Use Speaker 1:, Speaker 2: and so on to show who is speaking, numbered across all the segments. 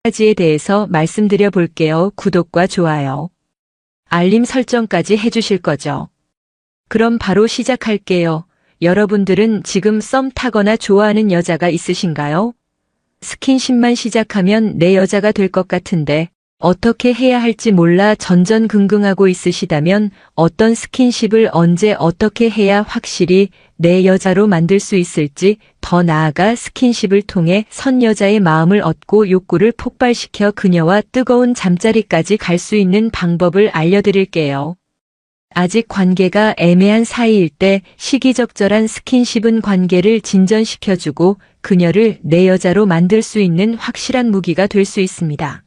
Speaker 1: 가지에 대해서 말씀드려 볼게요. 구독과 좋아요, 알림 설정까지 해주실 거죠? 그럼 바로 시작할게요. 여러분들은 지금 썸 타거나 좋아하는 여자가 있으신가요? 스킨십만 시작하면 내 여자가 될 것 같은데 어떻게 해야 할지 몰라 전전긍긍하고 있으시다면 어떤 스킨십을 언제 어떻게 해야 확실히 내 여자로 만들 수 있을지, 더 나아가 스킨십을 통해 선 여자의 마음을 얻고 욕구를 폭발시켜 그녀와 뜨거운 잠자리까지 갈 수 있는 방법을 알려드릴게요. 아직 관계가 애매한 사이일 때 시기적절한 스킨십은 관계를 진전시켜주고 그녀를 내 여자로 만들 수 있는 확실한 무기가 될 수 있습니다.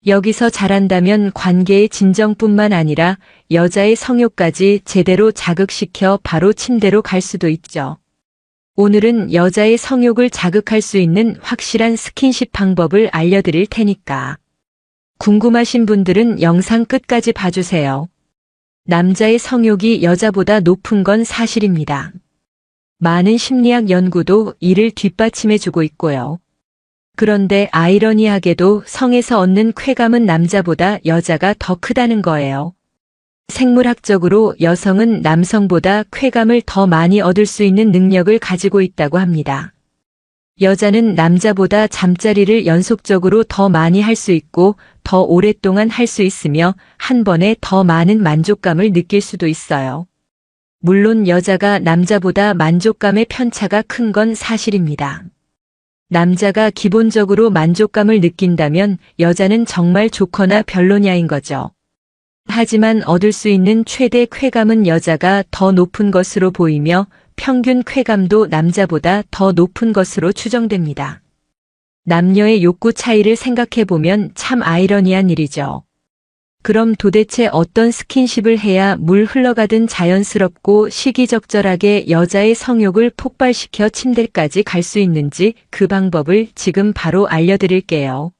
Speaker 1: 여기서 잘한다면 관계의 진정뿐만 아니라 여자의 성욕까지 제대로 자극시켜 바로 침대로 갈 수도 있죠. 오늘은 여자의 성욕을 자극할 수 있는 확실한 스킨십 방법을 알려드릴 테니까 궁금하신 분들은 영상 끝까지 봐주세요. 남자의 성욕이 여자보다 높은 건 사실입니다. 많은 심리학 연구도 이를 뒷받침해주고 있고요. 그런데 아이러니하게도 성에서 얻는 쾌감은 남자보다 여자가 더 크다는 거예요. 생물학적으로 여성은 남성보다 쾌감을 더 많이 얻을 수 있는 능력을 가지고 있다고 합니다. 여자는 남자보다 잠자리를 연속적으로 더 많이 할 수 있고 더 오랫동안 할 수 있으며 한 번에 더 많은 만족감을 느낄 수도 있어요. 물론 여자가 남자보다 만족감의 편차가 큰 건 사실입니다. 남자가 기본적으로 만족감을 느낀다면 여자는 정말 좋거나 별로냐인 거죠. 하지만 얻을 수 있는 최대 쾌감은 여자가 더 높은 것으로 보이며 평균 쾌감도 남자보다 더 높은 것으로 추정됩니다. 남녀의 욕구 차이를 생각해보면 참 아이러니한 일이죠. 그럼 도대체 어떤 스킨십을 해야 물 흘러가듯 자연스럽고 시기적절하게 여자의 성욕을 폭발시켜 침대까지 갈 수 있는지 그 방법을 지금 바로 알려드릴게요.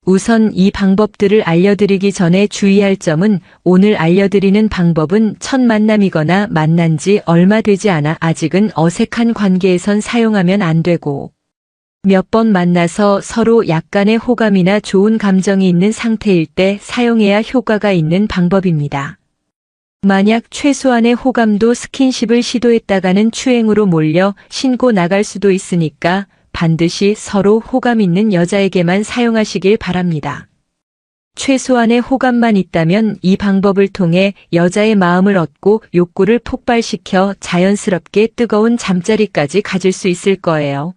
Speaker 1: 우선 이 방법들을 알려드리기 전에 주의할 점은, 오늘 알려드리는 방법은 첫 만남이거나 만난 지 얼마 되지 않아 아직은 어색한 관계에선 사용하면 안 되고, 몇 번 만나서 서로 약간의 호감이나 좋은 감정이 있는 상태일 때 사용해야 효과가 있는 방법입니다. 만약 최소한의 호감도 스킨십을 시도했다가는 추행으로 몰려 신고 나갈 수도 있으니까 반드시 서로 호감 있는 여자에게만 사용하시길 바랍니다. 최소한의 호감만 있다면 이 방법을 통해 여자의 마음을 얻고 욕구를 폭발시켜 자연스럽게 뜨거운 잠자리까지 가질 수 있을 거예요.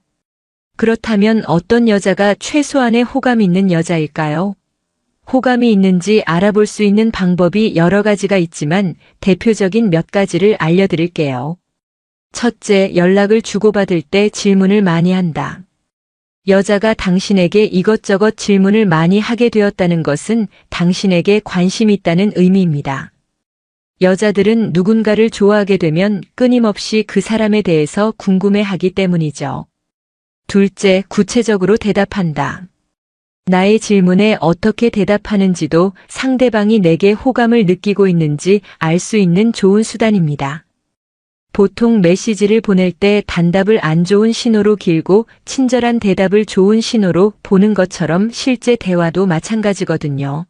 Speaker 1: 그렇다면 어떤 여자가 최소한의 호감 있는 여자일까요? 호감이 있는지 알아볼 수 있는 방법이 여러 가지가 있지만 대표적인 몇 가지를 알려드릴게요. 첫째, 연락을 주고받을 때 질문을 많이 한다. 여자가 당신에게 이것저것 질문을 많이 하게 되었다는 것은 당신에게 관심이 있다는 의미입니다. 여자들은 누군가를 좋아하게 되면 끊임없이 그 사람에 대해서 궁금해하기 때문이죠. 둘째, 구체적으로 대답한다. 나의 질문에 어떻게 대답하는지도 상대방이 내게 호감을 느끼고 있는지 알 수 있는 좋은 수단입니다. 보통 메시지를 보낼 때 단답을 안 좋은 신호로 길고 친절한 대답을 좋은 신호로 보는 것처럼 실제 대화도 마찬가지거든요.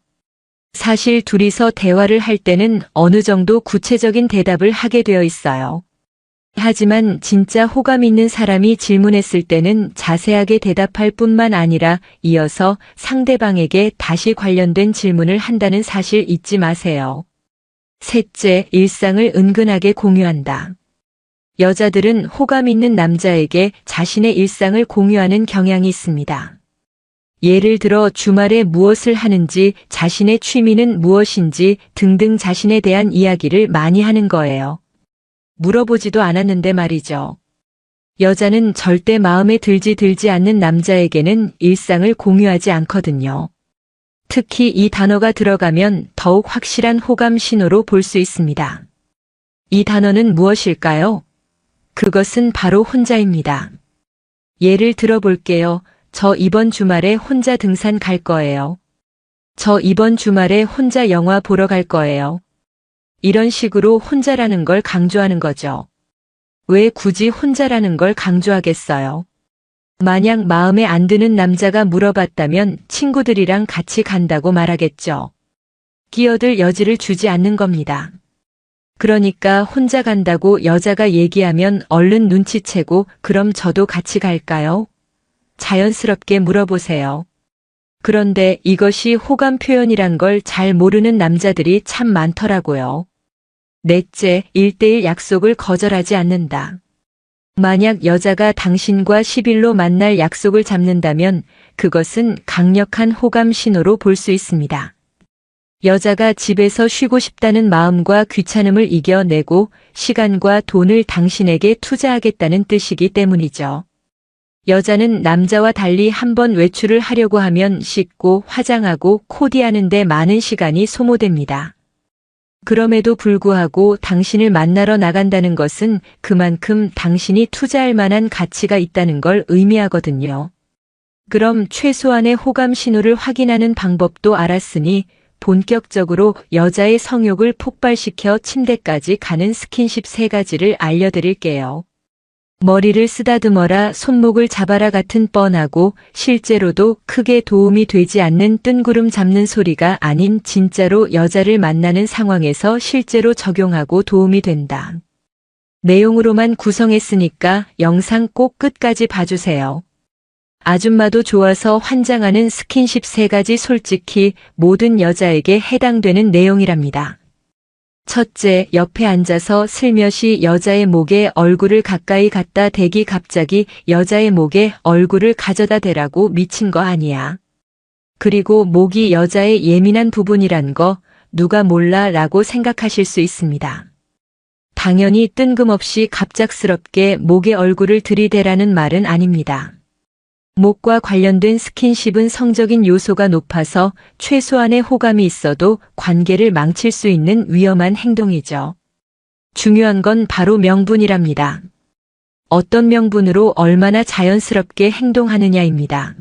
Speaker 1: 사실 둘이서 대화를 할 때는 어느 정도 구체적인 대답을 하게 되어 있어요. 하지만 진짜 호감 있는 사람이 질문했을 때는 자세하게 대답할 뿐만 아니라 이어서 상대방에게 다시 관련된 질문을 한다는 사실 잊지 마세요. 셋째, 일상을 은근하게 공유한다. 여자들은 호감 있는 남자에게 자신의 일상을 공유하는 경향이 있습니다. 예를 들어 주말에 무엇을 하는지, 자신의 취미는 무엇인지 등등 자신에 대한 이야기를 많이 하는 거예요. 물어보지도 않았는데 말이죠. 여자는 절대 마음에 들지 않는 남자에게는 일상을 공유하지 않거든요. 특히 이 단어가 들어가면 더욱 확실한 호감 신호로 볼 수 있습니다. 이 단어는 무엇일까요? 그것은 바로 혼자입니다. 예를 들어 볼게요. 저 이번 주말에 혼자 등산 갈 거예요. 저 이번 주말에 혼자 영화 보러 갈 거예요. 이런 식으로 혼자라는 걸 강조하는 거죠. 왜 굳이 혼자라는 걸 강조하겠어요? 만약 마음에 안 드는 남자가 물어봤다면 친구들이랑 같이 간다고 말하겠죠. 끼어들 여지를 주지 않는 겁니다. 그러니까 혼자 간다고 여자가 얘기하면 얼른 눈치채고 그럼 저도 같이 갈까요? 자연스럽게 물어보세요. 그런데 이것이 호감 표현이란 걸 잘 모르는 남자들이 참 많더라고요. 넷째, 1대1 약속을 거절하지 않는다. 만약 여자가 당신과 10일로 만날 약속을 잡는다면 그것은 강력한 호감 신호로 볼 수 있습니다. 여자가 집에서 쉬고 싶다는 마음과 귀찮음을 이겨내고 시간과 돈을 당신에게 투자하겠다는 뜻이기 때문이죠. 여자는 남자와 달리 한번 외출을 하려고 하면 씻고 화장하고 코디하는 데 많은 시간이 소모됩니다. 그럼에도 불구하고 당신을 만나러 나간다는 것은 그만큼 당신이 투자할 만한 가치가 있다는 걸 의미하거든요. 그럼 최소한의 호감 신호를 확인하는 방법도 알았으니 본격적으로 여자의 성욕을 폭발시켜 침대까지 가는 스킨십 3가지를 알려드릴게요. 머리를 쓰다듬어라, 손목을 잡아라 같은 뻔하고 실제로도 크게 도움이 되지 않는 뜬구름 잡는 소리가 아닌 진짜로 여자를 만나는 상황에서 실제로 적용하고 도움이 된다. 내용으로만 구성했으니까 영상 꼭 끝까지 봐주세요. 아줌마도 좋아서 환장하는 스킨십 3가지 솔직히 모든 여자에게 해당되는 내용이랍니다. 첫째, 옆에 앉아서 슬며시 여자의 목에 얼굴을 가까이 갖다 대기 갑자기 여자의 목에 얼굴을 가져다 대라고 미친 거 아니야. 그리고 목이 여자의 예민한 부분이란 거 누가 몰라 라고 생각하실 수 있습니다. 당연히 뜬금없이 갑작스럽게 목에 얼굴을 들이대라는 말은 아닙니다. 목과 관련된 스킨십은 성적인 요소가 높아서 최소한의 호감이 있어도 관계를 망칠 수 있는 위험한 행동이죠. 중요한 건 바로 명분이랍니다. 어떤 명분으로 얼마나 자연스럽게 행동하느냐입니다.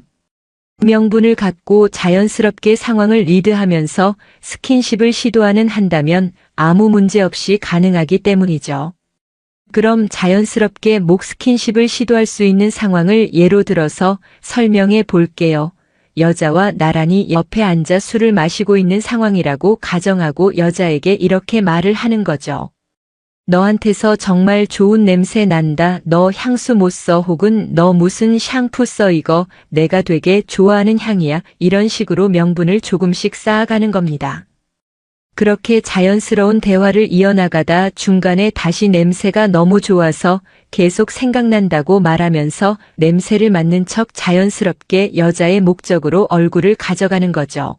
Speaker 1: 명분을 갖고 자연스럽게 상황을 리드하면서 스킨십을 시도하는 한다면 아무 문제 없이 가능하기 때문이죠. 그럼 자연스럽게 목 스킨십을 시도할 수 있는 상황을 예로 들어서 설명해 볼게요. 여자와 나란히 옆에 앉아 술을 마시고 있는 상황이라고 가정하고 여자에게 이렇게 말을 하는 거죠. 너한테서 정말 좋은 냄새 난다. 너 향수 못 써. 혹은 너 무슨 샴푸 써. 이거 내가 되게 좋아하는 향이야. 이런 식으로 명분을 조금씩 쌓아가는 겁니다. 그렇게 자연스러운 대화를 이어나가다 중간에 다시 냄새가 너무 좋아서 계속 생각난다고 말하면서 냄새를 맡는 척 자연스럽게 여자의 목적으로 얼굴을 가져가는 거죠.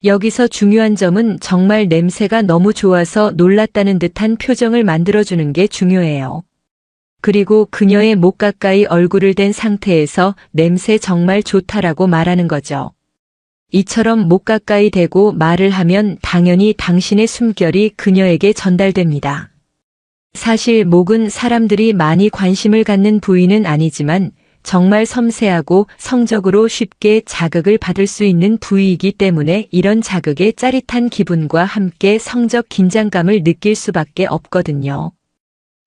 Speaker 1: 여기서 중요한 점은 정말 냄새가 너무 좋아서 놀랐다는 듯한 표정을 만들어주는 게 중요해요. 그리고 그녀의 목 가까이 얼굴을 댄 상태에서 냄새 정말 좋다라고 말하는 거죠. 이처럼 목 가까이 대고 말을 하면 당연히 당신의 숨결이 그녀에게 전달됩니다. 사실 목은 사람들이 많이 관심을 갖는 부위는 아니지만 정말 섬세하고 성적으로 쉽게 자극을 받을 수 있는 부위이기 때문에 이런 자극의 짜릿한 기분과 함께 성적 긴장감을 느낄 수밖에 없거든요.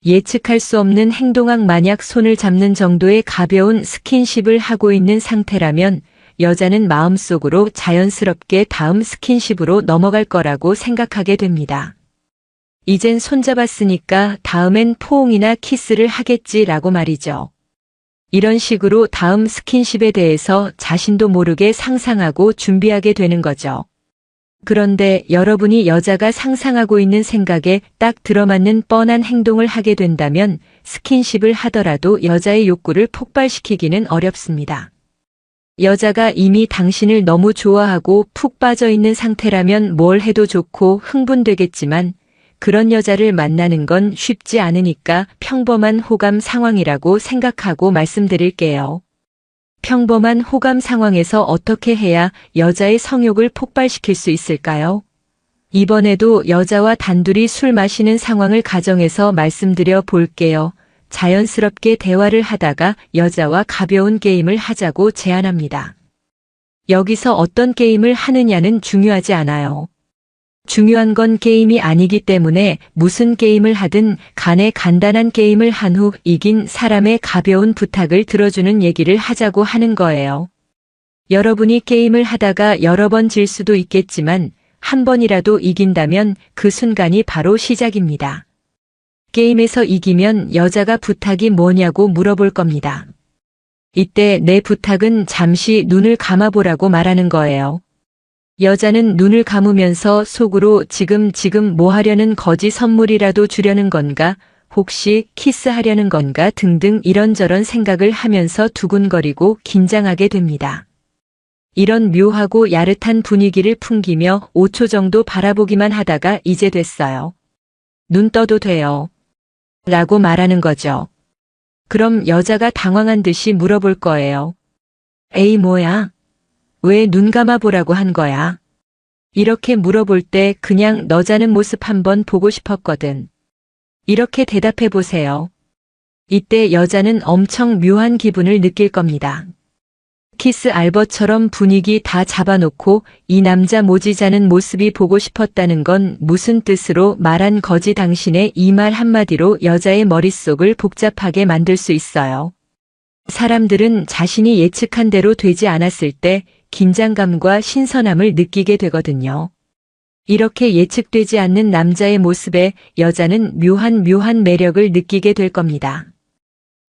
Speaker 1: 예측할 수 없는 행동학 만약 손을 잡는 정도의 가벼운 스킨십을 하고 있는 상태라면 여자는 마음속으로 자연스럽게 다음 스킨십으로 넘어갈 거라고 생각하게 됩니다. 이젠 손잡았으니까 다음엔 포옹이나 키스를 하겠지라고 말이죠. 이런 식으로 다음 스킨십에 대해서 자신도 모르게 상상하고 준비하게 되는 거죠. 그런데 여러분이 여자가 상상하고 있는 생각에 딱 들어맞는 뻔한 행동을 하게 된다면 스킨십을 하더라도 여자의 욕구를 폭발시키기는 어렵습니다. 여자가 이미 당신을 너무 좋아하고 푹 빠져 있는 상태라면 뭘 해도 좋고 흥분되겠지만 그런 여자를 만나는 건 쉽지 않으니까 평범한 호감 상황이라고 생각하고 말씀드릴게요. 평범한 호감 상황에서 어떻게 해야 여자의 성욕을 폭발시킬 수 있을까요? 이번에도 여자와 단둘이 술 마시는 상황을 가정해서 말씀드려 볼게요. 자연스럽게 대화를 하다가 여자와 가벼운 게임을 하자고 제안합니다. 여기서 어떤 게임을 하느냐는 중요하지 않아요. 중요한 건 게임이 아니기 때문에 무슨 게임을 하든 간에 간단한 게임을 한 후 이긴 사람의 가벼운 부탁을 들어주는 얘기를 하자고 하는 거예요. 여러분이 게임을 하다가 여러 번 질 수도 있겠지만 한 번이라도 이긴다면 그 순간이 바로 시작입니다. 게임에서 이기면 여자가 부탁이 뭐냐고 물어볼 겁니다. 이때 내 부탁은 잠시 눈을 감아보라고 말하는 거예요. 여자는 눈을 감으면서 속으로 지금 뭐 하려는 거지, 선물이라도 주려는 건가, 혹시 키스하려는 건가 등등 이런저런 생각을 하면서 두근거리고 긴장하게 됩니다. 이런 묘하고 야릇한 분위기를 풍기며 5초 정도 바라보기만 하다가 이제 됐어요. 눈 떠도 돼요. 라고 말하는 거죠. 그럼 여자가 당황한 듯이 물어볼 거예요. 에이, 뭐야? 왜 눈 감아보라고 한 거야? 이렇게 물어볼 때 그냥 너 자는 모습 한번 보고 싶었거든. 이렇게 대답해 보세요. 이때 여자는 엄청 묘한 기분을 느낄 겁니다. 키스 알버처럼 분위기 다 잡아놓고 이 남자 모지 자는 모습이 보고 싶었다는 건 무슨 뜻으로 말한 거지? 당신의 이 말 한마디로 여자의 머릿속을 복잡하게 만들 수 있어요. 사람들은 자신이 예측한 대로 되지 않았을 때 긴장감과 신선함을 느끼게 되거든요. 이렇게 예측되지 않는 남자의 모습에 여자는 묘한 매력을 느끼게 될 겁니다.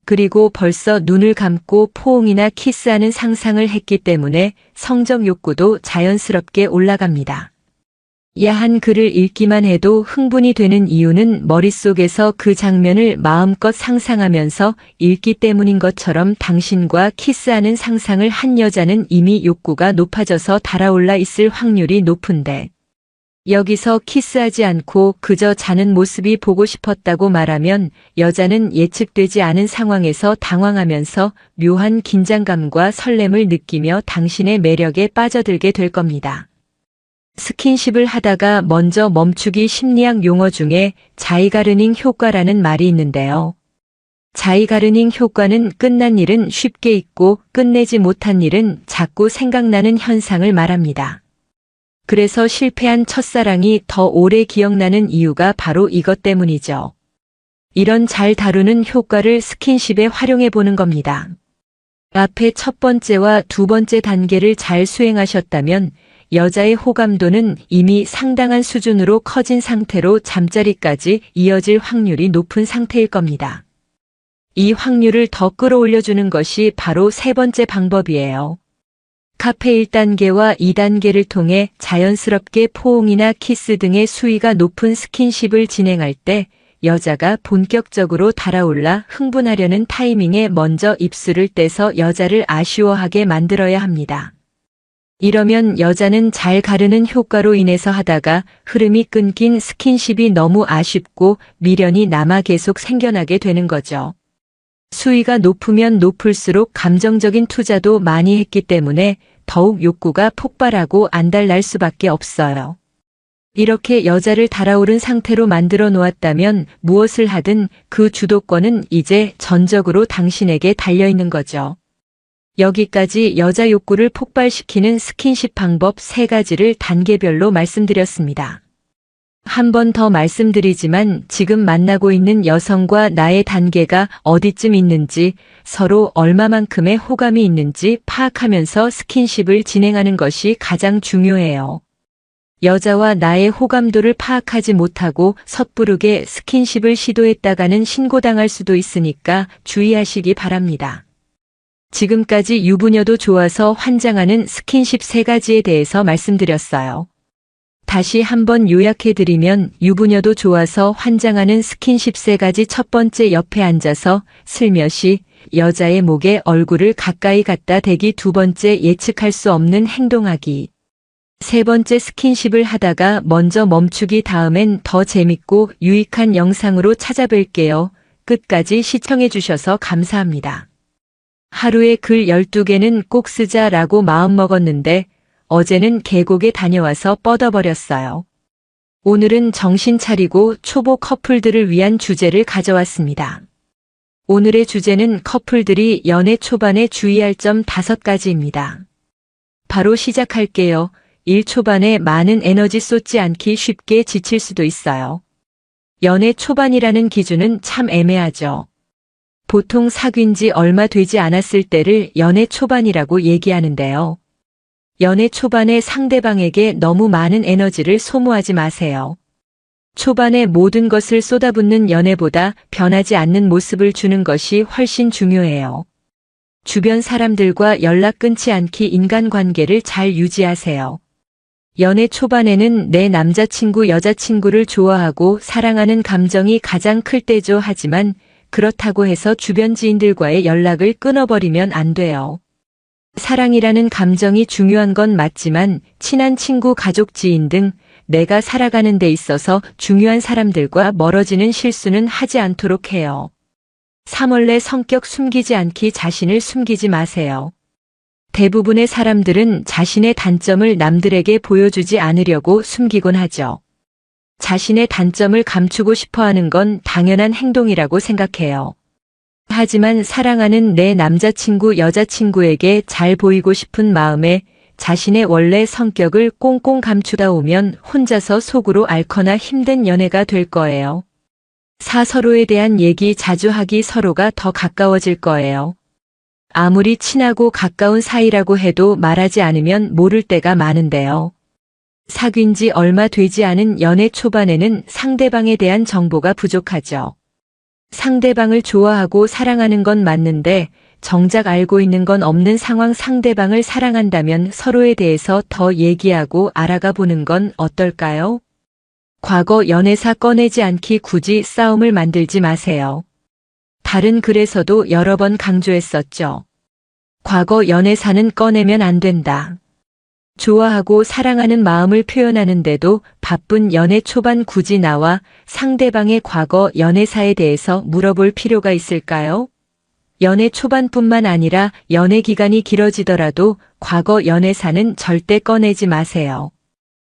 Speaker 1: 그리고 벌써 눈을 감고 포옹이나 키스하는 상상을 했기 때문에 성적 욕구도 자연스럽게 올라갑니다. 야한 글을 읽기만 해도 흥분이 되는 이유는 머릿속에서 그 장면을 마음껏 상상하면서 읽기 때문인 것처럼 당신과 키스하는 상상을 한 여자는 이미 욕구가 높아져서 달아올라 있을 확률이 높은데, 여기서 키스하지 않고 그저 자는 모습이 보고 싶었다고 말하면 여자는 예측되지 않은 상황에서 당황하면서 묘한 긴장감과 설렘을 느끼며 당신의 매력에 빠져들게 될 겁니다. 스킨십을 하다가 먼저 멈추기 심리학 용어 중에 자이가르닝 효과라는 말이 있는데요. 자이가르닝 효과는 끝난 일은 쉽게 잊고 끝내지 못한 일은 자꾸 생각나는 현상을 말합니다. 그래서 실패한 첫사랑이 더 오래 기억나는 이유가 바로 이것 때문이죠. 이런 잘 다루는 효과를 스킨십에 활용해 보는 겁니다. 앞에 첫 번째와 두 번째 단계를 잘 수행하셨다면 여자의 호감도는 이미 상당한 수준으로 커진 상태로 잠자리까지 이어질 확률이 높은 상태일 겁니다. 이 확률을 더 끌어올려주는 것이 바로 세 번째 방법이에요. 카페 1단계와 2단계를 통해 자연스럽게 포옹이나 키스 등의 수위가 높은 스킨십을 진행할 때 여자가 본격적으로 달아올라 흥분하려는 타이밍에 먼저 입술을 떼서 여자를 아쉬워하게 만들어야 합니다. 이러면 여자는 잘 가르는 효과로 인해서 하다가 흐름이 끊긴 스킨십이 너무 아쉽고 미련이 남아 계속 생겨나게 되는 거죠. 수위가 높으면 높을수록 감정적인 투자도 많이 했기 때문에 더욱 욕구가 폭발하고 안달날 수밖에 없어요. 이렇게 여자를 달아오른 상태로 만들어 놓았다면 무엇을 하든 그 주도권은 이제 전적으로 당신에게 달려있는 거죠. 여기까지 여자 욕구를 폭발시키는 스킨십 방법 3가지를 단계별로 말씀드렸습니다. 한 번 더 말씀드리지만 지금 만나고 있는 여성과 나의 단계가 어디쯤 있는지, 서로 얼마만큼의 호감이 있는지 파악하면서 스킨십을 진행하는 것이 가장 중요해요. 여자와 나의 호감도를 파악하지 못하고 섣부르게 스킨십을 시도했다가는 신고당할 수도 있으니까 주의하시기 바랍니다. 지금까지 유부녀도 좋아서 환장하는 스킨십 3가지에 대해서 말씀드렸어요. 다시 한번 요약해드리면 유부녀도 좋아서 환장하는 스킨십 3가지. 첫 번째, 옆에 앉아서 슬며시 여자의 목에 얼굴을 가까이 갖다 대기. 두 번째, 예측할 수 없는 행동하기. 세 번째, 스킨십을 하다가 먼저 멈추기. 다음엔 더 재밌고 유익한 영상으로 찾아뵐게요. 끝까지 시청해주셔서 감사합니다. 하루에 글 12개는 꼭 쓰자라고 마음먹었는데 어제는 계곡에 다녀와서 뻗어버렸어요. 오늘은 정신 차리고 초보 커플들을 위한 주제를 가져왔습니다. 오늘의 주제는 커플들이 연애 초반에 주의할 점 5가지입니다. 바로 시작할게요. 일 초반에 많은 에너지 쏟지 않기 쉽게 지칠 수도 있어요. 연애 초반이라는 기준은 참 애매하죠. 보통 사귄 지 얼마 되지 않았을 때를 연애 초반이라고 얘기하는데요. 연애 초반에 상대방에게 너무 많은 에너지를 소모하지 마세요. 초반에 모든 것을 쏟아붓는 연애보다 변하지 않는 모습을 주는 것이 훨씬 중요해요. 주변 사람들과 연락 끊지 않기 인간관계를 잘 유지하세요. 연애 초반에는 내 남자친구, 여자친구를 좋아하고 사랑하는 감정이 가장 클 때죠. 하지만 그렇다고 해서 주변 지인들과의 연락을 끊어버리면 안 돼요. 사랑이라는 감정이 중요한 건 맞지만 친한 친구, 가족, 지인 등 내가 살아가는 데 있어서 중요한 사람들과 멀어지는 실수는 하지 않도록 해요. 3월내 성격 숨기지 않기, 자신을 숨기지 마세요. 대부분의 사람들은 자신의 단점을 남들에게 보여주지 않으려고 숨기곤 하죠. 자신의 단점을 감추고 싶어 하는 건 당연한 행동이라고 생각해요. 하지만 사랑하는 내 남자친구, 여자친구에게 잘 보이고 싶은 마음에 자신의 원래 성격을 꽁꽁 감추다 오면 혼자서 속으로 앓거나 힘든 연애가 될 거예요. 서로에 대한 얘기 자주 하기, 서로가 더 가까워질 거예요. 아무리 친하고 가까운 사이라고 해도 말하지 않으면 모를 때가 많은데요. 사귄 지 얼마 되지 않은 연애 초반에는 상대방에 대한 정보가 부족하죠. 상대방을 좋아하고 사랑하는 건 맞는데 정작 알고 있는 건 없는 상황. 상대방을 사랑한다면 서로에 대해서 더 얘기하고 알아가 보는 건 어떨까요? 과거 연애사 꺼내지 않기, 굳이 싸움을 만들지 마세요. 다른 글에서도 여러 번 강조했었죠. 과거 연애사는 꺼내면 안 된다. 좋아하고 사랑하는 마음을 표현하는데도 바쁜 연애 초반 굳이 나와 상대방의 과거 연애사에 대해서 물어볼 필요가 있을까요? 연애 초반뿐만 아니라 연애 기간이 길어지더라도 과거 연애사는 절대 꺼내지 마세요.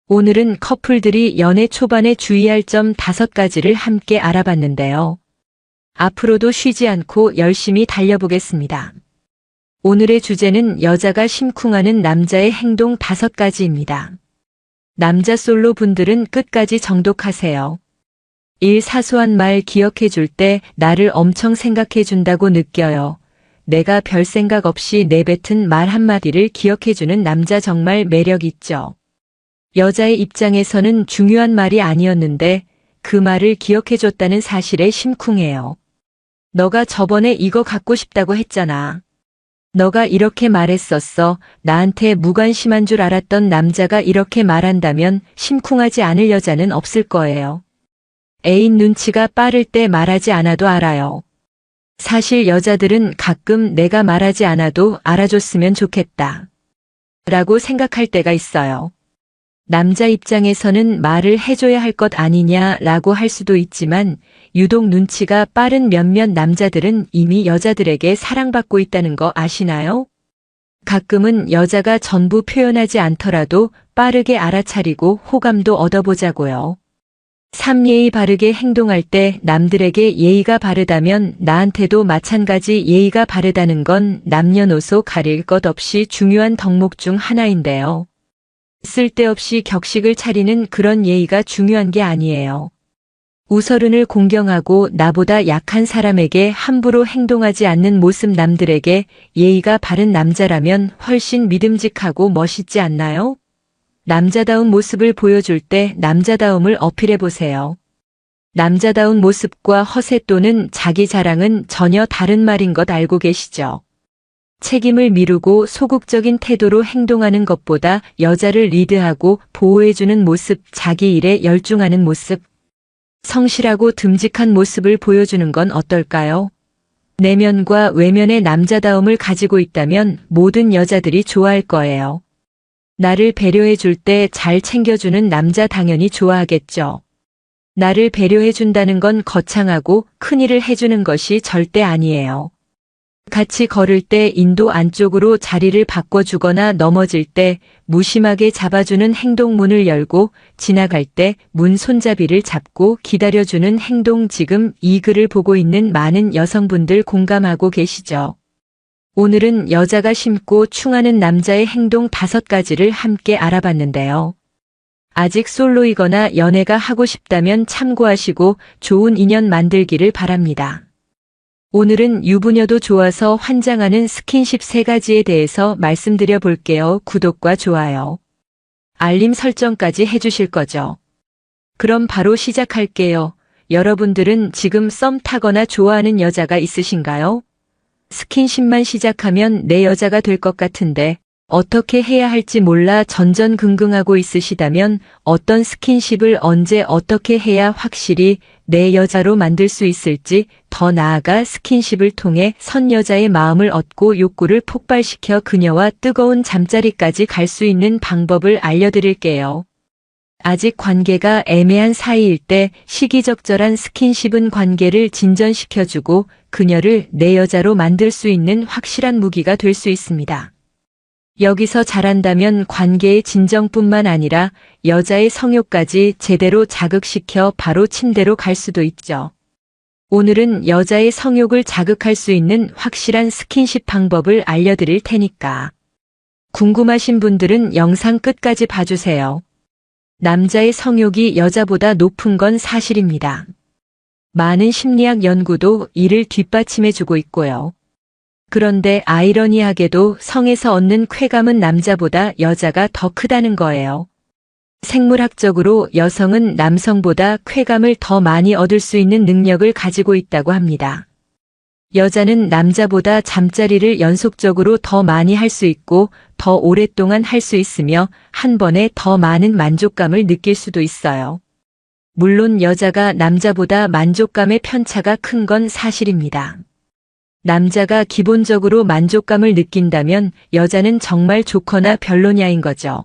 Speaker 1: 오늘은 커플들이 연애 초반에 주의할 점 5가지를 함께 알아봤는데요. 앞으로도 쉬지 않고 열심히 달려보겠습니다. 오늘의 주제는 여자가 심쿵하는 남자의 행동 5가지입니다. 남자 솔로 분들은 끝까지 정독하세요. 1. 사소한 말 기억해 줄 때 나를 엄청 생각해 준다고 느껴요. 내가 별 생각 없이 내뱉은 말 한마디를 기억해 주는 남자 정말 매력 있죠. 여자의 입장에서는 중요한 말이 아니었는데 그 말을 기억해 줬다는 사실에 심쿵해요. 너가 저번에 이거 갖고 싶다고 했잖아. 너가 이렇게 말했었어. 나한테 무관심한 줄 알았던 남자가 이렇게 말한다면 심쿵하지 않을 여자는 없을 거예요. 애인 눈치가 빠를 때 말하지 않아도 알아요. 사실 여자들은 가끔 내가 말하지 않아도 알아줬으면 좋겠다 라고 생각할 때가 있어요. 남자 입장에서는 말을 해줘야 할 것 아니냐라고 할 수도 있지만 유독 눈치가 빠른 몇몇 남자들은 이미 여자들에게 사랑받고 있다는 거 아시나요? 가끔은 여자가 전부 표현하지 않더라도 빠르게 알아차리고 호감도 얻어보자고요. 3. 예의 바르게 행동할 때 남들에게 예의가 바르다면 나한테도 마찬가지. 예의가 바르다는 건 남녀노소 가릴 것 없이 중요한 덕목 중 하나인데요. 쓸데없이 격식을 차리는 그런 예의가 중요한 게 아니에요. 우서른을 공경하고 나보다 약한 사람에게 함부로 행동하지 않는 모습, 남들에게 예의가 바른 남자라면 훨씬 믿음직하고 멋있지 않나요? 남자다운 모습을 보여줄 때 남자다움을 어필해보세요. 남자다운 모습과 허세 또는 자기 자랑은 전혀 다른 말인 것 알고 계시죠? 책임을 미루고 소극적인 태도로 행동하는 것보다 여자를 리드하고 보호해주는 모습, 자기 일에 열중하는 모습, 성실하고 듬직한 모습을 보여주는 건 어떨까요? 내면과 외면의 남자다움을 가지고 있다면 모든 여자들이 좋아할 거예요. 나를 배려해줄 때 잘 챙겨주는 남자 당연히 좋아하겠죠. 나를 배려해준다는 건 거창하고 큰일을 해주는 것이 절대 아니에요. 같이 걸을 때 인도 안쪽으로 자리를 바꿔주거나 넘어질 때 무심하게 잡아주는 행동, 문을 열고 지나갈 때 문 손잡이를 잡고 기다려주는 행동. 지금 이 글을 보고 있는 많은 여성분들 공감하고 계시죠? 오늘은 여자가 심고 충하는 남자의 행동 5가지를 함께 알아봤는데요. 아직 솔로이거나 연애가 하고 싶다면 참고하시고 좋은 인연 만들기를 바랍니다. 오늘은 유부녀도 좋아서 환장하는 스킨십 3가지에 대해서 말씀드려 볼게요. 구독과 좋아요, 알림 설정까지 해주실 거죠? 그럼 바로 시작할게요. 여러분들은 지금 썸 타거나 좋아하는 여자가 있으신가요? 스킨십만 시작하면 내 여자가 될 것 같은데 어떻게 해야 할지 몰라 전전긍긍하고 있으시다면 어떤 스킨십을 언제 어떻게 해야 확실히 내 여자로 만들 수 있을지, 더 나아가 스킨십을 통해 선 여자의 마음을 얻고 욕구를 폭발시켜 그녀와 뜨거운 잠자리까지 갈 수 있는 방법을 알려드릴게요. 아직 관계가 애매한 사이일 때 시기적절한 스킨십은 관계를 진전시켜주고 그녀를 내 여자로 만들 수 있는 확실한 무기가 될 수 있습니다. 여기서 잘한다면 관계의 진정뿐만 아니라 여자의 성욕까지 제대로 자극시켜 바로 침대로 갈 수도 있죠. 오늘은 여자의 성욕을 자극할 수 있는 확실한 스킨십 방법을 알려드릴 테니까 궁금하신 분들은 영상 끝까지 봐주세요. 남자의 성욕이 여자보다 높은 건 사실입니다. 많은 심리학 연구도 이를 뒷받침해주고 있고요. 그런데 아이러니하게도 성에서 얻는 쾌감은 남자보다 여자가 더 크다는 거예요. 생물학적으로 여성은 남성보다 쾌감을 더 많이 얻을 수 있는 능력을 가지고 있다고 합니다. 여자는 남자보다 잠자리를 연속적으로 더 많이 할 수 있고 더 오랫동안 할 수 있으며 한 번에 더 많은 만족감을 느낄 수도 있어요. 물론 여자가 남자보다 만족감의 편차가 큰 건 사실입니다. 남자가 기본적으로 만족감을 느낀다면 여자는 정말 좋거나 별로냐인 거죠.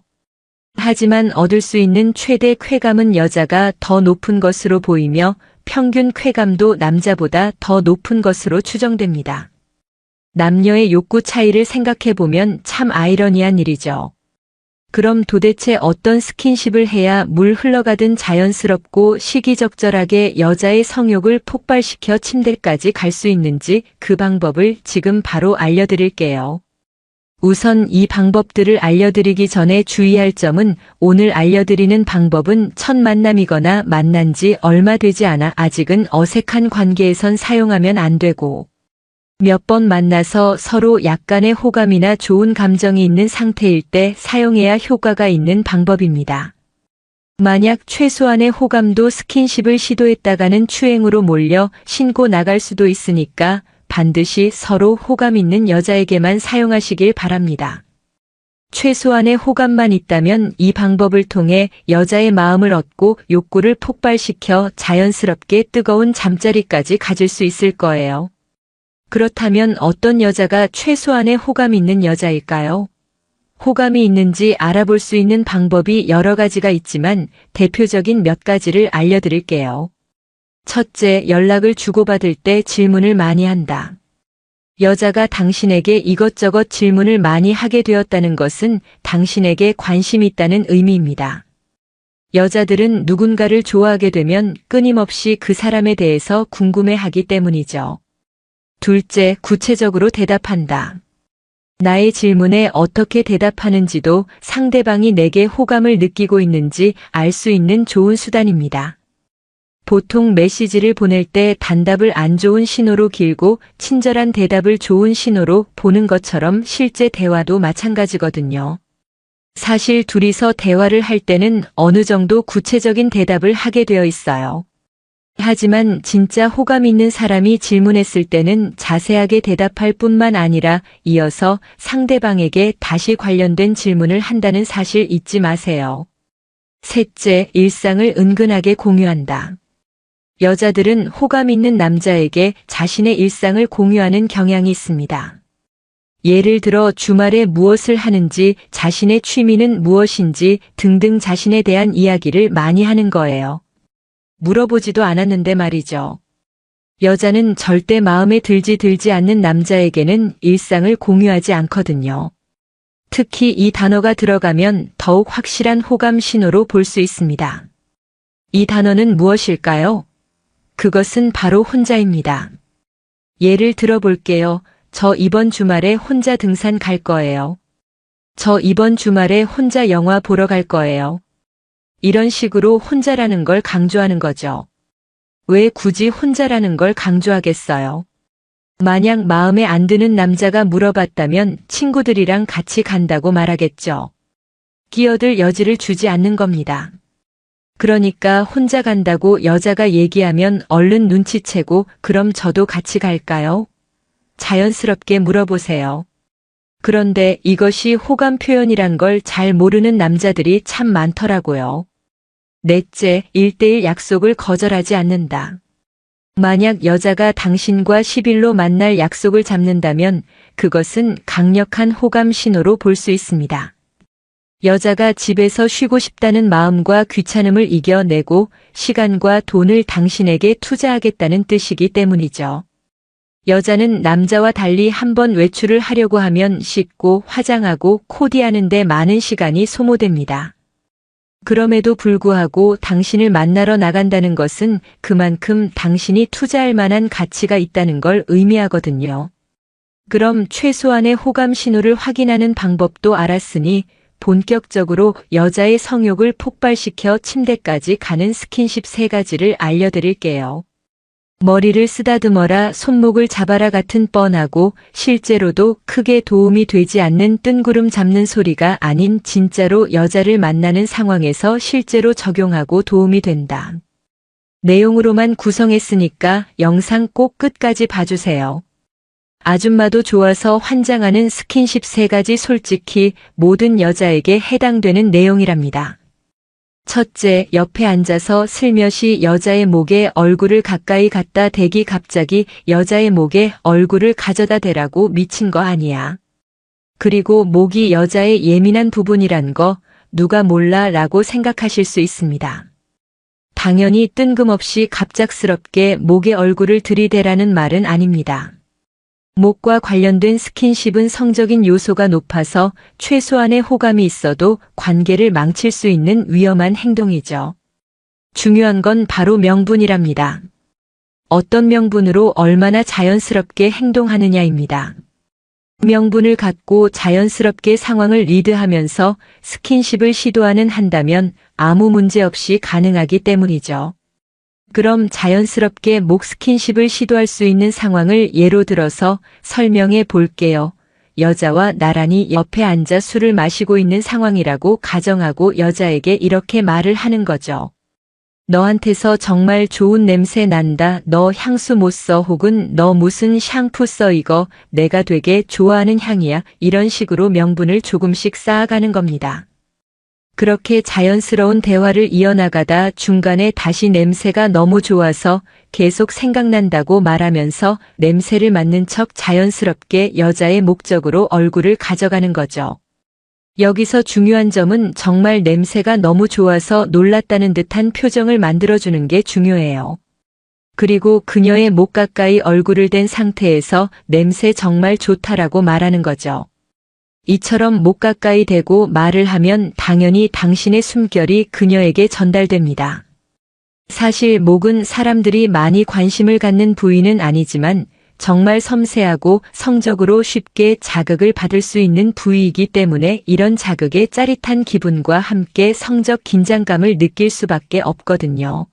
Speaker 1: 하지만 얻을 수 있는 최대 쾌감은 여자가 더 높은 것으로 보이며 평균 쾌감도 남자보다 더 높은 것으로 추정됩니다. 남녀의 욕구 차이를 생각해보면 참 아이러니한 일이죠. 그럼 도대체 어떤 스킨십을 해야 물 흘러가듯 자연스럽고 시기적절하게 여자의 성욕을 폭발시켜 침대까지 갈 수 있는지 그 방법을 지금 바로 알려드릴게요. 우선 이 방법들을 알려드리기 전에 주의할 점은 오늘 알려드리는 방법은 첫 만남이거나 만난 지 얼마 되지 않아 아직은 어색한 관계에선 사용하면 안 되고 몇 번 만나서 서로 약간의 호감이나 좋은 감정이 있는 상태일 때 사용해야 효과가 있는 방법입니다. 만약 최소한의 호감도 스킨십을 시도했다가는 추행으로 몰려 신고 나갈 수도 있으니까 반드시 서로 호감 있는 여자에게만 사용하시길 바랍니다. 최소한의 호감만 있다면 이 방법을 통해 여자의 마음을 얻고 욕구를 폭발시켜 자연스럽게 뜨거운 잠자리까지 가질 수 있을 거예요. 그렇다면 어떤 여자가 최소한의 호감 있는 여자일까요? 호감이 있는지 알아볼 수 있는 방법이 여러 가지가 있지만 대표적인 몇 가지를 알려드릴게요. 첫째, 연락을 주고받을 때 질문을 많이 한다. 여자가 당신에게 이것저것 질문을 많이 하게 되었다는 것은 당신에게 관심이 있다는 의미입니다. 여자들은 누군가를 좋아하게 되면 끊임없이 그 사람에 대해서 궁금해하기 때문이죠. 둘째, 구체적으로 대답한다. 나의 질문에 어떻게 대답하는지도 상대방이 내게 호감을 느끼고 있는지 알 수 있는 좋은 수단입니다. 보통 메시지를 보낼 때 단답을 안 좋은 신호로 길고 친절한 대답을 좋은 신호로 보는 것처럼 실제 대화도 마찬가지거든요. 사실 둘이서 대화를 할 때는 어느 정도 구체적인 대답을 하게 되어 있어요. 하지만 진짜 호감 있는 사람이 질문했을 때는 자세하게 대답할 뿐만 아니라 이어서 상대방에게 다시 관련된 질문을 한다는 사실 잊지 마세요. 셋째, 일상을 은근하게 공유한다. 여자들은 호감 있는 남자에게 자신의 일상을 공유하는 경향이 있습니다. 예를 들어 주말에 무엇을 하는지, 자신의 취미는 무엇인지 등등 자신에 대한 이야기를 많이 하는 거예요. 물어보지도 않았는데 말이죠. 여자는 절대 마음에 들지 않는 남자에게는 일상을 공유하지 않거든요. 특히 이 단어가 들어가면 더욱 확실한 호감 신호로 볼 수 있습니다. 이 단어는 무엇일까요? 그것은 바로 혼자입니다. 예를 들어 볼게요. 저 이번 주말에 혼자 등산 갈 거예요. 저 이번 주말에 혼자 영화 보러 갈 거예요. 이런 식으로 혼자라는 걸 강조하는 거죠. 왜 굳이 혼자라는 걸 강조하겠어요? 만약 마음에 안 드는 남자가 물어봤다면 친구들이랑 같이 간다고 말하겠죠. 끼어들 여지를 주지 않는 겁니다. 그러니까 혼자 간다고 여자가 얘기하면 얼른 눈치채고 그럼 저도 같이 갈까요? 자연스럽게 물어보세요. 그런데 이것이 호감 표현이란 걸 잘 모르는 남자들이 참 많더라고요. 넷째, 1대1 약속을 거절하지 않는다. 만약 여자가 당신과 10일로 만날 약속을 잡는다면 그것은 강력한 호감 신호로 볼 수 있습니다. 여자가 집에서 쉬고 싶다는 마음과 귀찮음을 이겨내고 시간과 돈을 당신에게 투자하겠다는 뜻이기 때문이죠. 여자는 남자와 달리 한번 외출을 하려고 하면 씻고 화장하고 코디하는 데 많은 시간이 소모됩니다. 그럼에도 불구하고 당신을 만나러 나간다는 것은 그만큼 당신이 투자할 만한 가치가 있다는 걸 의미하거든요. 그럼 최소한의 호감 신호를 확인하는 방법도 알았으니 본격적으로 여자의 성욕을 폭발시켜 침대까지 가는 스킨십 3가지를 알려드릴게요. 머리를 쓰다듬어라, 손목을 잡아라 같은 뻔하고 실제로도 크게 도움이 되지 않는 뜬구름 잡는 소리가 아닌 진짜로 여자를 만나는 상황에서 실제로 적용하고 도움이 된다. 내용으로만 구성했으니까 영상 꼭 끝까지 봐주세요. 아줌마도 좋아서 환장하는 스킨십 3가지 솔직히 모든 여자에게 해당되는 내용이랍니다. 첫째, 옆에 앉아서 슬며시 여자의 목에 얼굴을 가까이 갖다 대기 갑자기 여자의 목에 얼굴을 가져다 대라고 미친 거 아니야. 그리고 목이 여자의 예민한 부분이란 거 누가 몰라 라고 생각하실 수 있습니다. 당연히 뜬금없이 갑작스럽게 목에 얼굴을 들이대라는 말은 아닙니다. 목과 관련된 스킨십은 성적인 요소가 높아서 최소한의 호감이 있어도 관계를 망칠 수 있는 위험한 행동이죠. 중요한 건 바로 명분이랍니다. 어떤 명분으로 얼마나 자연스럽게 행동하느냐입니다. 명분을 갖고 자연스럽게 상황을 리드하면서 스킨십을 시도하는 한다면 아무 문제 없이 가능하기 때문이죠. 그럼 자연스럽게 목 스킨십을 시도할 수 있는 상황을 예로 들어서 설명해 볼게요. 여자와 나란히 옆에 앉아 술을 마시고 있는 상황이라고 가정하고 여자에게 이렇게 말을 하는 거죠. 너한테서 정말 좋은 냄새 난다. 너 향수 못 써. 혹은 너 무슨 샴푸 써. 이거 내가 되게 좋아하는 향이야. 이런 식으로 명분을 조금씩 쌓아가는 겁니다. 그렇게 자연스러운 대화를 이어나가다 중간에 다시 냄새가 너무 좋아서 계속 생각난다고 말하면서 냄새를 맡는 척 자연스럽게 여자의 목적으로 얼굴을 가져가는 거죠. 여기서 중요한 점은 정말 냄새가 너무 좋아서 놀랐다는 듯한 표정을 만들어주는 게 중요해요. 그리고 그녀의 목 가까이 얼굴을 댄 상태에서 냄새 정말 좋다라고 말하는 거죠. 이처럼 목 가까이 대고 말을 하면 당연히 당신의 숨결이 그녀에게 전달됩니다. 사실 목은 사람들이 많이 관심을 갖는 부위는 아니지만 정말 섬세하고 성적으로 쉽게 자극을 받을 수 있는 부위이기 때문에 이런 자극의 짜릿한 기분과 함께 성적 긴장감을 느낄 수밖에 없거든요.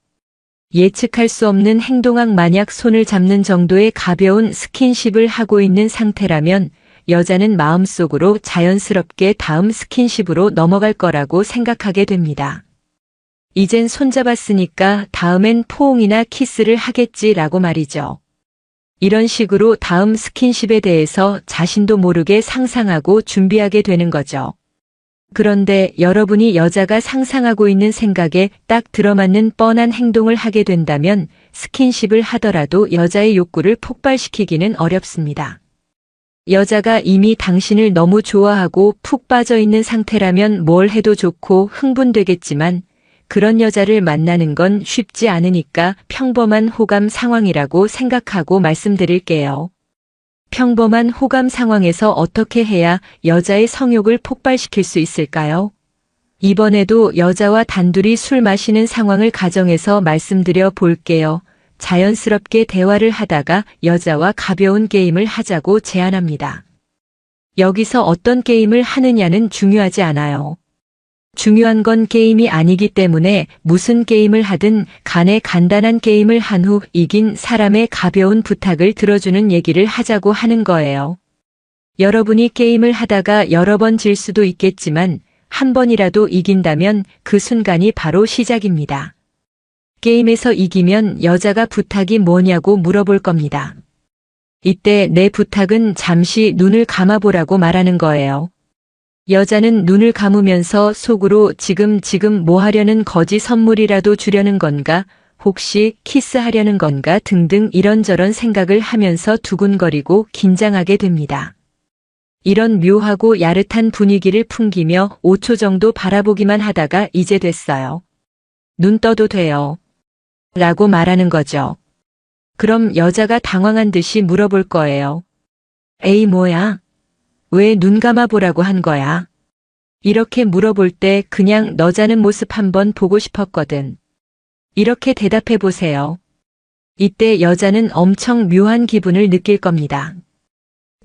Speaker 1: 예측할 수 없는 행동학 만약 손을 잡는 정도의 가벼운 스킨십을 하고 있는 상태라면 여자는 마음속으로 자연스럽게 다음 스킨십으로 넘어갈 거라고 생각하게 됩니다. 이젠 손잡았으니까 다음엔 포옹이나 키스를 하겠지라고 말이죠. 이런 식으로 다음 스킨십에 대해서 자신도 모르게 상상하고 준비하게 되는 거죠. 그런데 여러분이 여자가 상상하고 있는 생각에 딱 들어맞는 뻔한 행동을 하게 된다면 스킨십을 하더라도 여자의 욕구를 폭발시키기는 어렵습니다. 여자가 이미 당신을 너무 좋아하고 푹 빠져 있는 상태라면 뭘 해도 좋고 흥분되겠지만 그런 여자를 만나는 건 쉽지 않으니까 평범한 호감 상황이라고 생각하고 말씀드릴게요. 평범한 호감 상황에서 어떻게 해야 여자의 성욕을 폭발시킬 수 있을까요? 이번에도 여자와 단둘이 술 마시는 상황을 가정해서 말씀드려 볼게요. 자연스럽게 대화를 하다가 여자와 가벼운 게임을 하자고 제안합니다. 여기서 어떤 게임을 하느냐는 중요하지 않아요. 중요한 건 게임이 아니기 때문에 무슨 게임을 하든 간에 간단한 게임을 한 후 이긴 사람의 가벼운 부탁을 들어주는 얘기를 하자고 하는 거예요. 여러분이 게임을 하다가 여러 번 질 수도 있겠지만 한 번이라도 이긴다면 그 순간이 바로 시작입니다. 게임에서 이기면 여자가 부탁이 뭐냐고 물어볼 겁니다. 이때 내 부탁은 잠시 눈을 감아보라고 말하는 거예요. 여자는 눈을 감으면서 속으로 지금 뭐 하려는 거지, 선물이라도 주려는 건가, 혹시 키스하려는 건가 등등 이런저런 생각을 하면서 두근거리고 긴장하게 됩니다. 이런 묘하고 야릇한 분위기를 풍기며 5초 정도 바라보기만 하다가 이제 됐어요. 눈 떠도 돼요. 라고 말하는 거죠. 그럼 여자가 당황한 듯이 물어볼 거예요. 에이 뭐야? 왜 눈 감아보라고 한 거야? 이렇게 물어볼 때 그냥 너 자는 모습 한번 보고 싶었거든. 이렇게 대답해 보세요. 이때 여자는 엄청 묘한 기분을 느낄 겁니다.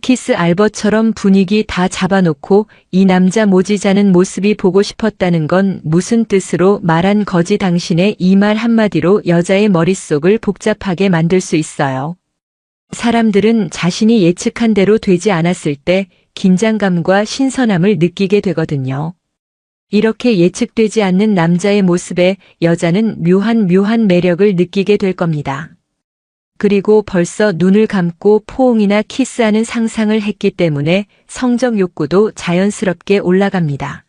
Speaker 1: 키스 알버처럼 분위기 다 잡아놓고 이 남자 모지 자는 모습이 보고 싶었다는 건 무슨 뜻으로 말한 거지? 당신의 이 말 한마디로 여자의 머릿속을 복잡하게 만들 수 있어요. 사람들은 자신이 예측한 대로 되지 않았을 때 긴장감과 신선함을 느끼게 되거든요. 이렇게 예측되지 않는 남자의 모습에 여자는 묘한 매력을 느끼게 될 겁니다. 그리고 벌써 눈을 감고 포옹이나 키스하는 상상을 했기 때문에 성적 욕구도 자연스럽게 올라갑니다.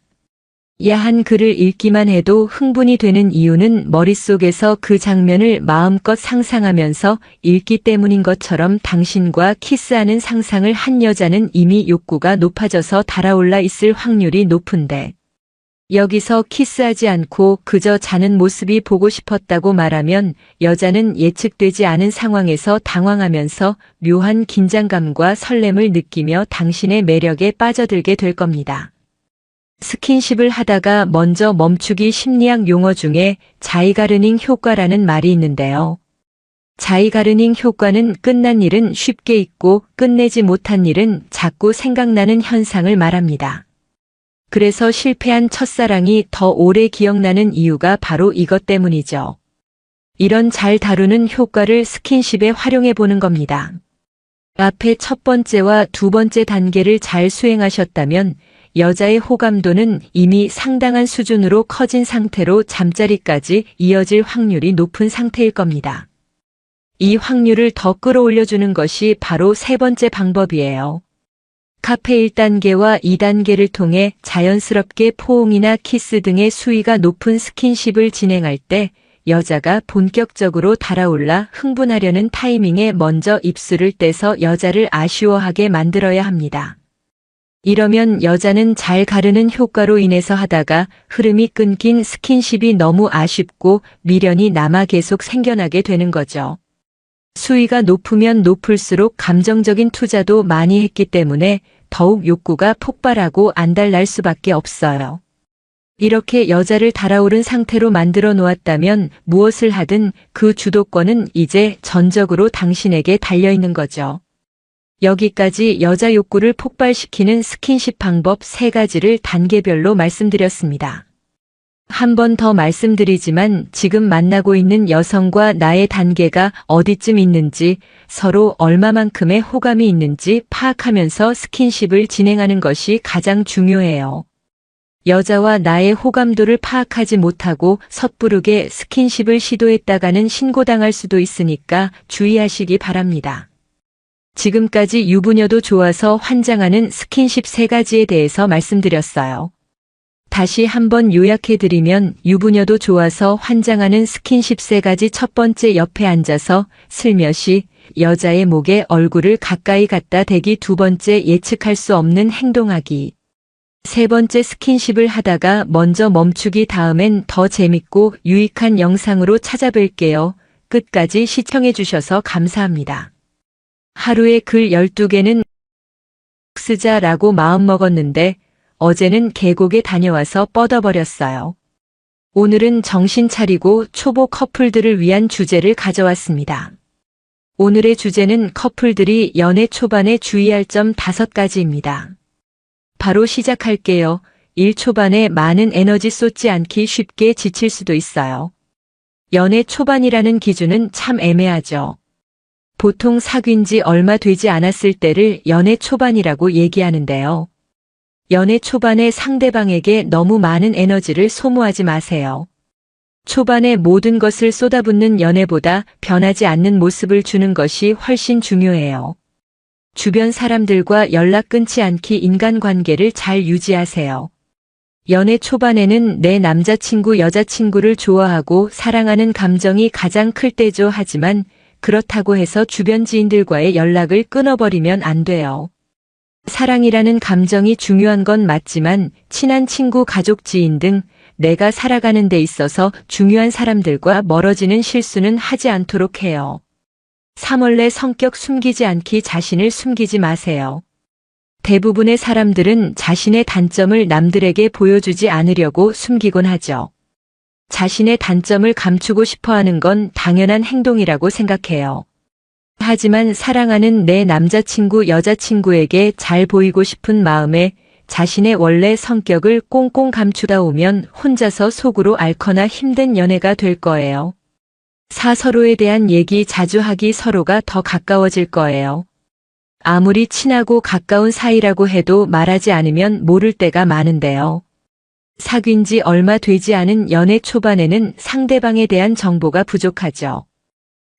Speaker 1: 야한 글을 읽기만 해도 흥분이 되는 이유는 머릿속에서 그 장면을 마음껏 상상하면서 읽기 때문인 것처럼 당신과 키스하는 상상을 한 여자는 이미 욕구가 높아져서 달아올라 있을 확률이 높은데, 여기서 키스하지 않고 그저 자는 모습이 보고 싶었다고 말하면 여자는 예측되지 않은 상황에서 당황하면서 묘한 긴장감과 설렘을 느끼며 당신의 매력에 빠져들게 될 겁니다. 스킨십을 하다가 먼저 멈추기 심리학 용어 중에 자이가르닝 효과라는 말이 있는데요. 자이가르닝 효과는 끝난 일은 쉽게 잊고 끝내지 못한 일은 자꾸 생각나는 현상을 말합니다. 그래서 실패한 첫사랑이 더 오래 기억나는 이유가 바로 이것 때문이죠. 이런 잘 다루는 효과를 스킨십에 활용해 보는 겁니다. 앞에 첫 번째와 두 번째 단계를 잘 수행하셨다면 여자의 호감도는 이미 상당한 수준으로 커진 상태로 잠자리까지 이어질 확률이 높은 상태일 겁니다. 이 확률을 더 끌어올려주는 것이 바로 세 번째 방법이에요. 카페 1단계와 2단계를 통해 자연스럽게 포옹이나 키스 등의 수위가 높은 스킨십을 진행할 때 여자가 본격적으로 달아올라 흥분하려는 타이밍에 먼저 입술을 떼서 여자를 아쉬워하게 만들어야 합니다. 이러면 여자는 잘 가르는 효과로 인해서 하다가 흐름이 끊긴 스킨십이 너무 아쉽고 미련이 남아 계속 생겨나게 되는 거죠. 수위가 높으면 높을수록 감정적인 투자도 많이 했기 때문에 더욱 욕구가 폭발하고 안달날 수밖에 없어요. 이렇게 여자를 달아오른 상태로 만들어 놓았다면 무엇을 하든 그 주도권은 이제 전적으로 당신에게 달려있는 거죠. 여기까지 여자 욕구를 폭발시키는 스킨십 방법 3가지를 단계별로 말씀드렸습니다. 한 번 더 말씀드리지만 지금 만나고 있는 여성과 나의 단계가 어디쯤 있는지, 서로 얼마만큼의 호감이 있는지 파악하면서 스킨십을 진행하는 것이 가장 중요해요. 여자와 나의 호감도를 파악하지 못하고 섣부르게 스킨십을 시도했다가는 신고당할 수도 있으니까 주의하시기 바랍니다. 지금까지 유부녀도 좋아서 환장하는 스킨십 3가지에 대해서 말씀드렸어요. 다시 한번 요약해드리면 유부녀도 좋아서 환장하는 스킨십 3가지. 첫 번째, 옆에 앉아서 슬며시 여자의 목에 얼굴을 가까이 갖다 대기. 두 번째, 예측할 수 없는 행동하기. 세 번째, 스킨십을 하다가 먼저 멈추기. 다음엔 더 재밌고 유익한 영상으로 찾아뵐게요. 끝까지 시청해주셔서 감사합니다. 하루에 글 12개는 쓰자라고 마음먹었는데 어제는 계곡에 다녀와서 뻗어버렸어요. 오늘은 정신 차리고 초보 커플들을 위한 주제를 가져왔습니다. 오늘의 주제는 커플들이 연애 초반에 주의할 점 5가지입니다. 바로 시작할게요. 일 초반에 많은 에너지 쏟지 않기 쉽게 지칠 수도 있어요. 연애 초반이라는 기준은 참 애매하죠. 보통 사귄 지 얼마 되지 않았을 때를 연애 초반이라고 얘기하는데요. 연애 초반에 상대방에게 너무 많은 에너지를 소모하지 마세요. 초반에 모든 것을 쏟아붓는 연애보다 변하지 않는 모습을 주는 것이 훨씬 중요해요. 주변 사람들과 연락 끊지 않기 인간관계를 잘 유지하세요. 연애 초반에는 내 남자친구, 여자친구를 좋아하고 사랑하는 감정이 가장 클 때죠. 하지만 그렇다고 해서 주변 지인들과의 연락을 끊어버리면 안 돼요. 사랑이라는 감정이 중요한 건 맞지만 친한 친구, 가족, 지인 등 내가 살아가는 데 있어서 중요한 사람들과 멀어지는 실수는 하지 않도록 해요. 3월내 성격 숨기지 않기, 자신을 숨기지 마세요. 대부분의 사람들은 자신의 단점을 남들에게 보여주지 않으려고 숨기곤 하죠. 자신의 단점을 감추고 싶어 하는 건 당연한 행동이라고 생각해요. 하지만 사랑하는 내 남자친구, 여자친구에게 잘 보이고 싶은 마음에 자신의 원래 성격을 꽁꽁 감추다 오면 혼자서 속으로 앓거나 힘든 연애가 될 거예요. 서로에 대한 얘기 자주 하기, 서로가 더 가까워질 거예요. 아무리 친하고 가까운 사이라고 해도 말하지 않으면 모를 때가 많은데요. 사귄 지 얼마 되지 않은 연애 초반에는 상대방에 대한 정보가 부족하죠.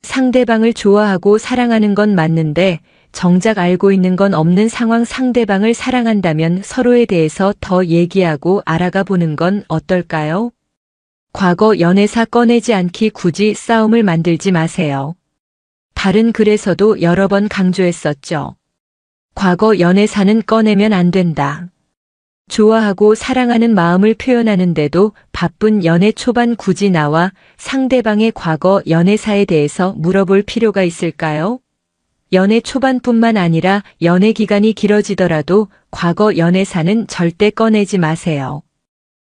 Speaker 1: 상대방을 좋아하고 사랑하는 건 맞는데 정작 알고 있는 건 없는 상황. 상대방을 사랑한다면 서로에 대해서 더 얘기하고 알아가 보는 건 어떨까요? 과거 연애사 꺼내지 않기, 굳이 싸움을 만들지 마세요. 다른 글에서도 여러 번 강조했었죠. 과거 연애사는 꺼내면 안 된다. 좋아하고 사랑하는 마음을 표현하는데도 바쁜 연애 초반 굳이 나와 상대방의 과거 연애사에 대해서 물어볼 필요가 있을까요? 연애 초반뿐만 아니라 연애 기간이 길어지더라도 과거 연애사는 절대 꺼내지 마세요.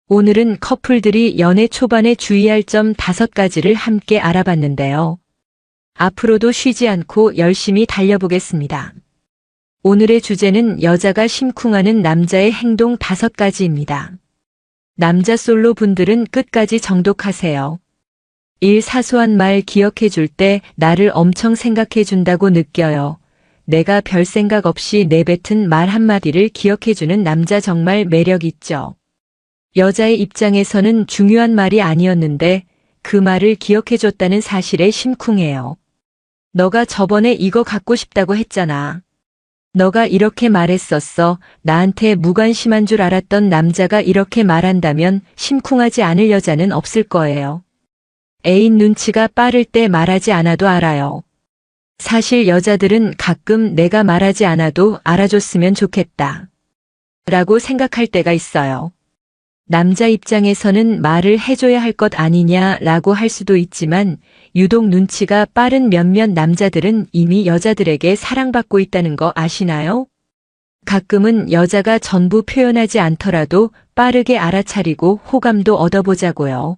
Speaker 1: 오늘은 커플들이 연애 초반에 주의할 점 5가지를 함께 알아봤는데요. 앞으로도 쉬지 않고 열심히 달려보겠습니다. 오늘의 주제는 여자가 심쿵하는 남자의 행동 5가지입니다. 남자 솔로 분들은 끝까지 정독하세요. 1. 사소한 말 기억해 줄 때 나를 엄청 생각해 준다고 느껴요. 내가 별 생각 없이 내뱉은 말 한마디를 기억해 주는 남자 정말 매력 있죠. 여자의 입장에서는 중요한 말이 아니었는데 그 말을 기억해 줬다는 사실에 심쿵해요. 너가 저번에 이거 갖고 싶다고 했잖아. 너가 이렇게 말했었어. 나한테 무관심한 줄 알았던 남자가 이렇게 말한다면 심쿵하지 않을 여자는 없을 거예요. 애인 눈치가 빠를 때 말하지 않아도 알아요. 사실 여자들은 가끔 내가 말하지 않아도 알아줬으면 좋겠다 라고 생각할 때가 있어요. 남자 입장에서는 말을 해줘야 할 것 아니냐라고 할 수도 있지만 유독 눈치가 빠른 몇몇 남자들은 이미 여자들에게 사랑받고 있다는 거 아시나요? 가끔은 여자가 전부 표현하지 않더라도 빠르게 알아차리고 호감도 얻어보자고요.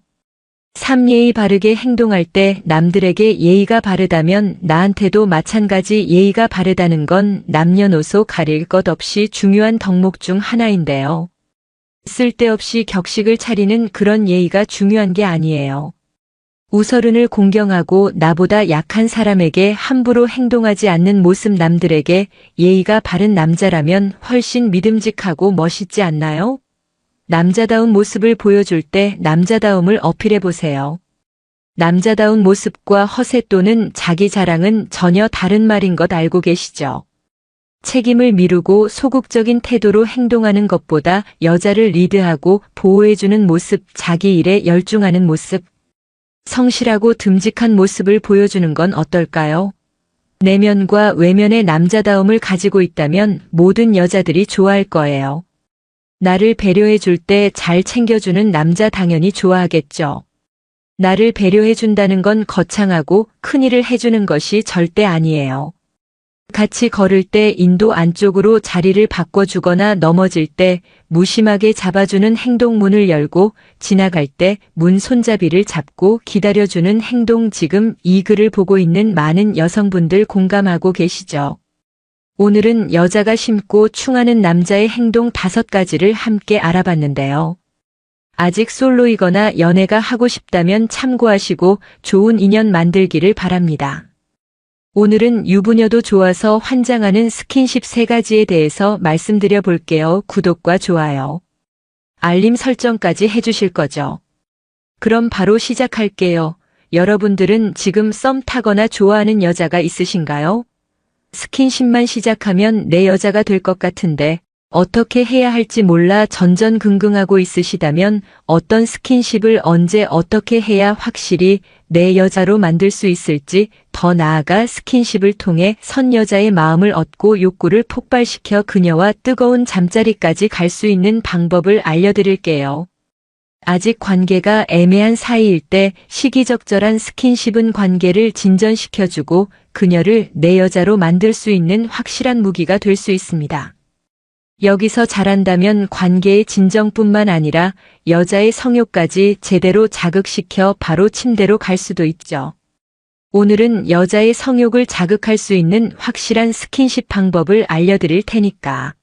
Speaker 1: 3. 예의 바르게 행동할 때 남들에게 예의가 바르다면 나한테도 마찬가지. 예의가 바르다는 건 남녀노소 가릴 것 없이 중요한 덕목 중 하나인데요. 쓸데없이 격식을 차리는 그런 예의가 중요한 게 아니에요. 우서른을 공경하고 나보다 약한 사람에게 함부로 행동하지 않는 모습, 남들에게 예의가 바른 남자라면 훨씬 믿음직하고 멋있지 않나요? 남자다운 모습을 보여줄 때 남자다움을 어필해 보세요. 남자다운 모습과 허세 또는 자기 자랑은 전혀 다른 말인 것 알고 계시죠? 책임을 미루고 소극적인 태도로 행동하는 것보다 여자를 리드하고 보호해주는 모습, 자기 일에 열중하는 모습, 성실하고 듬직한 모습을 보여주는 건 어떨까요? 내면과 외면의 남자다움을 가지고 있다면 모든 여자들이 좋아할 거예요. 나를 배려해 줄 때 잘 챙겨주는 남자 당연히 좋아하겠죠. 나를 배려해 준다는 건 거창하고 큰일을 해주는 것이 절대 아니에요. 같이 걸을 때 인도 안쪽으로 자리를 바꿔주거나 넘어질 때 무심하게 잡아주는 행동 문을 열고 지나갈 때 문 손잡이를 잡고 기다려주는 행동 지금 이 글을 보고 있는 많은 여성분들 공감하고 계시죠? 오늘은 여자가 심고 충하는 남자의 행동 5가지를 함께 알아봤는데요. 아직 솔로이거나 연애가 하고 싶다면 참고하시고 좋은 인연 만들기를 바랍니다. 오늘은 유부녀도 좋아서 환장하는 스킨십 3가지에 대해서 말씀드려 볼게요. 구독과 좋아요, 알림 설정까지 해주실 거죠? 그럼 바로 시작할게요. 여러분들은 지금 썸 타거나 좋아하는 여자가 있으신가요? 스킨십만 시작하면 내 여자가 될 것 같은데 어떻게 해야 할지 몰라 전전긍긍하고 있으시다면 어떤 스킨십을 언제 어떻게 해야 확실히 내 여자로 만들 수 있을지, 더 나아가 스킨십을 통해 선 여자의 마음을 얻고 욕구를 폭발시켜 그녀와 뜨거운 잠자리까지 갈 수 있는 방법을 알려드릴게요. 아직 관계가 애매한 사이일 때 시기적절한 스킨십은 관계를 진전시켜주고 그녀를 내 여자로 만들 수 있는 확실한 무기가 될 수 있습니다. 여기서 잘한다면 관계의 진정뿐만 아니라 여자의 성욕까지 제대로 자극시켜 바로 침대로 갈 수도 있죠. 오늘은 여자의 성욕을 자극할 수 있는 확실한 스킨십 방법을 알려드릴 테니까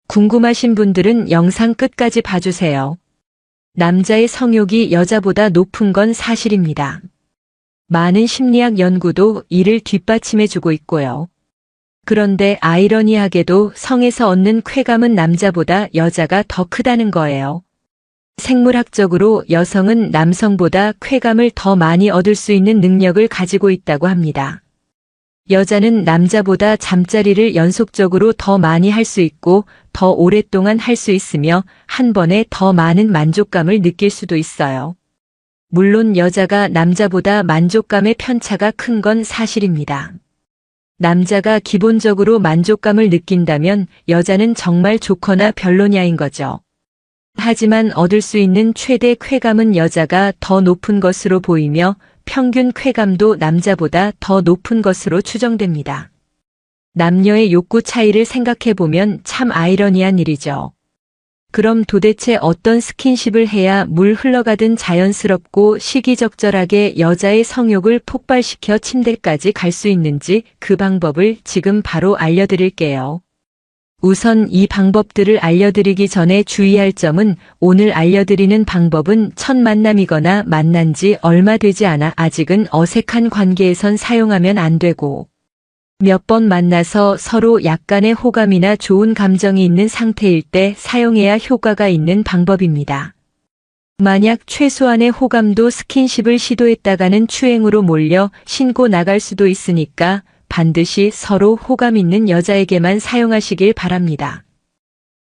Speaker 1: 궁금하신 분들은 영상 끝까지 봐주세요. 남자의 성욕이 여자보다 높은 건 사실입니다. 많은 심리학 연구도 이를 뒷받침해주고 있고요. 그런데 아이러니하게도 성에서 얻는 쾌감은 남자보다 여자가 더 크다는 거예요. 생물학적으로 여성은 남성보다 쾌감을 더 많이 얻을 수 있는 능력을 가지고 있다고 합니다. 여자는 남자보다 잠자리를 연속적으로 더 많이 할 수 있고 더 오랫동안 할 수 있으며 한 번에 더 많은 만족감을 느낄 수도 있어요. 물론 여자가 남자보다 만족감의 편차가 큰 건 사실입니다. 남자가 기본적으로 만족감을 느낀다면 여자는 정말 좋거나 별로냐인 거죠. 하지만 얻을 수 있는 최대 쾌감은 여자가 더 높은 것으로 보이며 평균 쾌감도 남자보다 더 높은 것으로 추정됩니다. 남녀의 욕구 차이를 생각해보면 참 아이러니한 일이죠. 그럼 도대체 어떤 스킨십을 해야 물 흘러가듯 자연스럽고 시기적절하게 여자의 성욕을 폭발시켜 침대까지 갈 수 있는지 그 방법을 지금 바로 알려드릴게요. 우선 이 방법들을 알려드리기 전에 주의할 점은 오늘 알려드리는 방법은 첫 만남이거나 만난 지 얼마 되지 않아 아직은 어색한 관계에선 사용하면 안 되고 몇 번 만나서 서로 약간의 호감이나 좋은 감정이 있는 상태일 때 사용해야 효과가 있는 방법입니다. 만약 최소한의 호감도 스킨십을 시도했다가는 추행으로 몰려 신고 나갈 수도 있으니까 반드시 서로 호감 있는 여자에게만 사용하시길 바랍니다.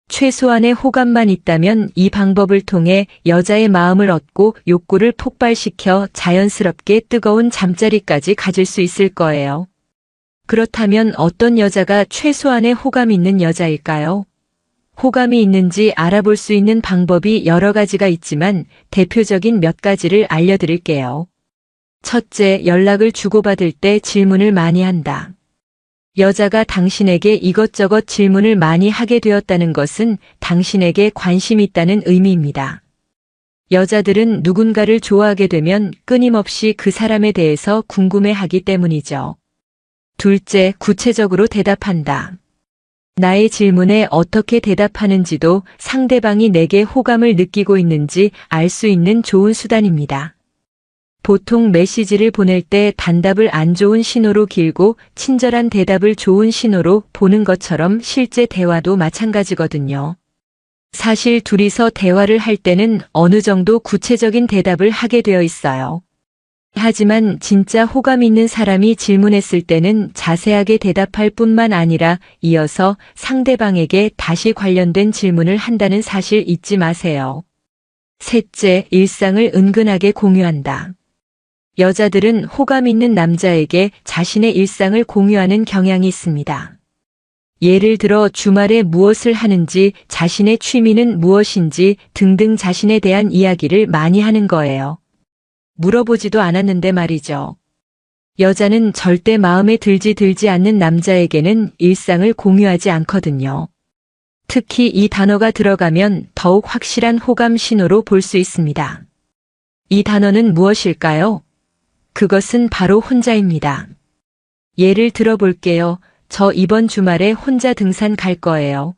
Speaker 1: 최소한의 호감만 있다면 이 방법을 통해 여자의 마음을 얻고 욕구를 폭발시켜 자연스럽게 뜨거운 잠자리까지 가질 수 있을 거예요. 그렇다면 어떤 여자가 최소한의 호감 있는 여자일까요? 호감이 있는지 알아볼 수 있는 방법이 여러 가지가 있지만 대표적인 몇 가지를 알려드릴게요. 첫째, 연락을 주고받을 때 질문을 많이 한다. 여자가 당신에게 이것저것 질문을 많이 하게 되었다는 것은 당신에게 관심이 있다는 의미입니다. 여자들은 누군가를 좋아하게 되면 끊임없이 그 사람에 대해서 궁금해하기 때문이죠. 둘째, 구체적으로 대답한다. 나의 질문에 어떻게 대답하는지도 상대방이 내게 호감을 느끼고 있는지 알 수 있는 좋은 수단입니다. 보통 메시지를 보낼 때 단답을 안 좋은 신호로 길고 친절한 대답을 좋은 신호로 보는 것처럼 실제 대화도 마찬가지거든요. 사실 둘이서 대화를 할 때는 어느 정도 구체적인 대답을 하게 되어 있어요. 하지만 진짜 호감 있는 사람이 질문했을 때는 자세하게 대답할 뿐만 아니라 이어서 상대방에게 다시 관련된 질문을 한다는 사실 잊지 마세요. 셋째, 일상을 은근하게 공유한다. 여자들은 호감 있는 남자에게 자신의 일상을 공유하는 경향이 있습니다. 예를 들어 주말에 무엇을 하는지, 자신의 취미는 무엇인지 등등 자신에 대한 이야기를 많이 하는 거예요. 물어보지도 않았는데 말이죠. 여자는 절대 마음에 들지 않는 남자에게는 일상을 공유하지 않거든요. 특히 이 단어가 들어가면 더욱 확실한 호감 신호로 볼 수 있습니다. 이 단어는 무엇일까요? 그것은 바로 혼자입니다. 예를 들어 볼게요. 저 이번 주말에 혼자 등산 갈 거예요.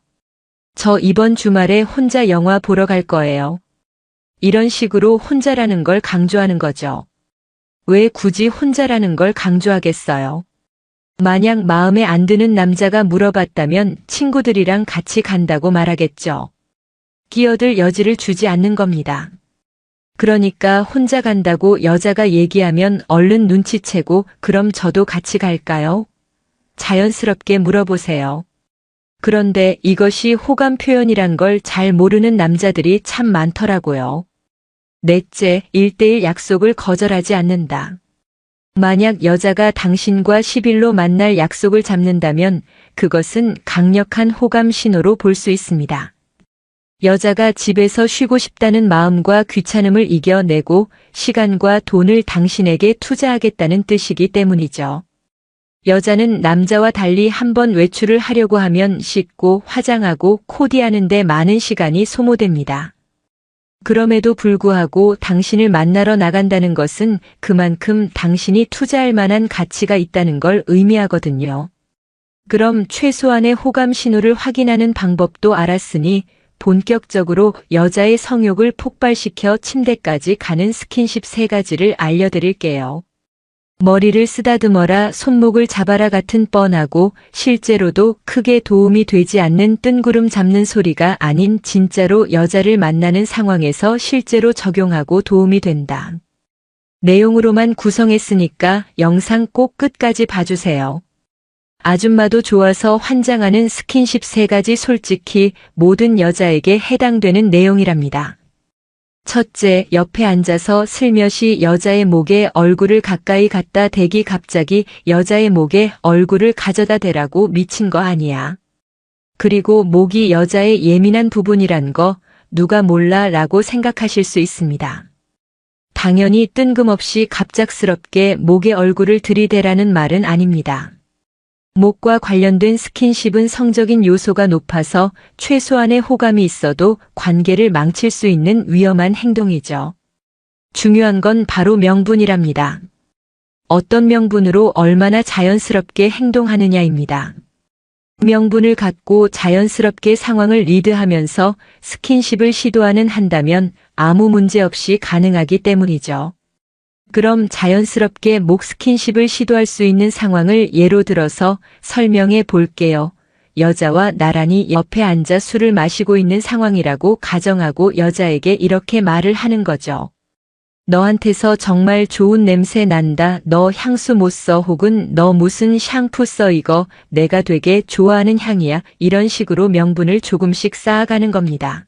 Speaker 1: 저 이번 주말에 혼자 영화 보러 갈 거예요. 이런 식으로 혼자라는 걸 강조하는 거죠. 왜 굳이 혼자라는 걸 강조하겠어요? 만약 마음에 안 드는 남자가 물어봤다면 친구들이랑 같이 간다고 말하겠죠. 끼어들 여지를 주지 않는 겁니다. 그러니까 혼자 간다고 여자가 얘기하면 얼른 눈치채고 그럼 저도 같이 갈까요? 자연스럽게 물어보세요. 그런데 이것이 호감 표현이란 걸 잘 모르는 남자들이 참 많더라고요. 넷째, 1:1 약속을 거절하지 않는다. 만약 여자가 당신과 10일로 만날 약속을 잡는다면 그것은 강력한 호감 신호로 볼 수 있습니다. 여자가 집에서 쉬고 싶다는 마음과 귀찮음을 이겨내고 시간과 돈을 당신에게 투자하겠다는 뜻이기 때문이죠. 여자는 남자와 달리 한번 외출을 하려고 하면 씻고 화장하고 코디하는 데 많은 시간이 소모됩니다. 그럼에도 불구하고 당신을 만나러 나간다는 것은 그만큼 당신이 투자할 만한 가치가 있다는 걸 의미하거든요. 그럼 최소한의 호감 신호를 확인하는 방법도 알았으니 본격적으로 여자의 성욕을 폭발시켜 침대까지 가는 스킨십 3가지를 알려드릴게요. 머리를 쓰다듬어라, 손목을 잡아라 같은 뻔하고 실제로도 크게 도움이 되지 않는 뜬구름 잡는 소리가 아닌 진짜로 여자를 만나는 상황에서 실제로 적용하고 도움이 된다. 내용으로만 구성했으니까 영상 꼭 끝까지 봐주세요. 아줌마도 좋아서 환장하는 스킨십 3가지 솔직히 모든 여자에게 해당되는 내용이랍니다. 첫째, 옆에 앉아서 슬며시 여자의 목에 얼굴을 가까이 갖다 대기 갑자기 여자의 목에 얼굴을 가져다 대라고 미친 거 아니야. 그리고 목이 여자의 예민한 부분이란 거 누가 몰라 라고 생각하실 수 있습니다. 당연히 뜬금없이 갑작스럽게 목에 얼굴을 들이대라는 말은 아닙니다. 목과 관련된 스킨십은 성적인 요소가 높아서 최소한의 호감이 있어도 관계를 망칠 수 있는 위험한 행동이죠. 중요한 건 바로 명분이랍니다. 어떤 명분으로 얼마나 자연스럽게 행동하느냐입니다. 명분을 갖고 자연스럽게 상황을 리드하면서 스킨십을 시도하는 한다면 아무 문제 없이 가능하기 때문이죠. 그럼 자연스럽게 목 스킨십을 시도할 수 있는 상황을 예로 들어서 설명해 볼게요. 여자와 나란히 옆에 앉아 술을 마시고 있는 상황이라고 가정하고 여자에게 이렇게 말을 하는 거죠. 너한테서 정말 좋은 냄새 난다. 너 향수 못 써. 혹은 너 무슨 샴푸 써. 이거 내가 되게 좋아하는 향이야. 이런 식으로 명분을 조금씩 쌓아가는 겁니다.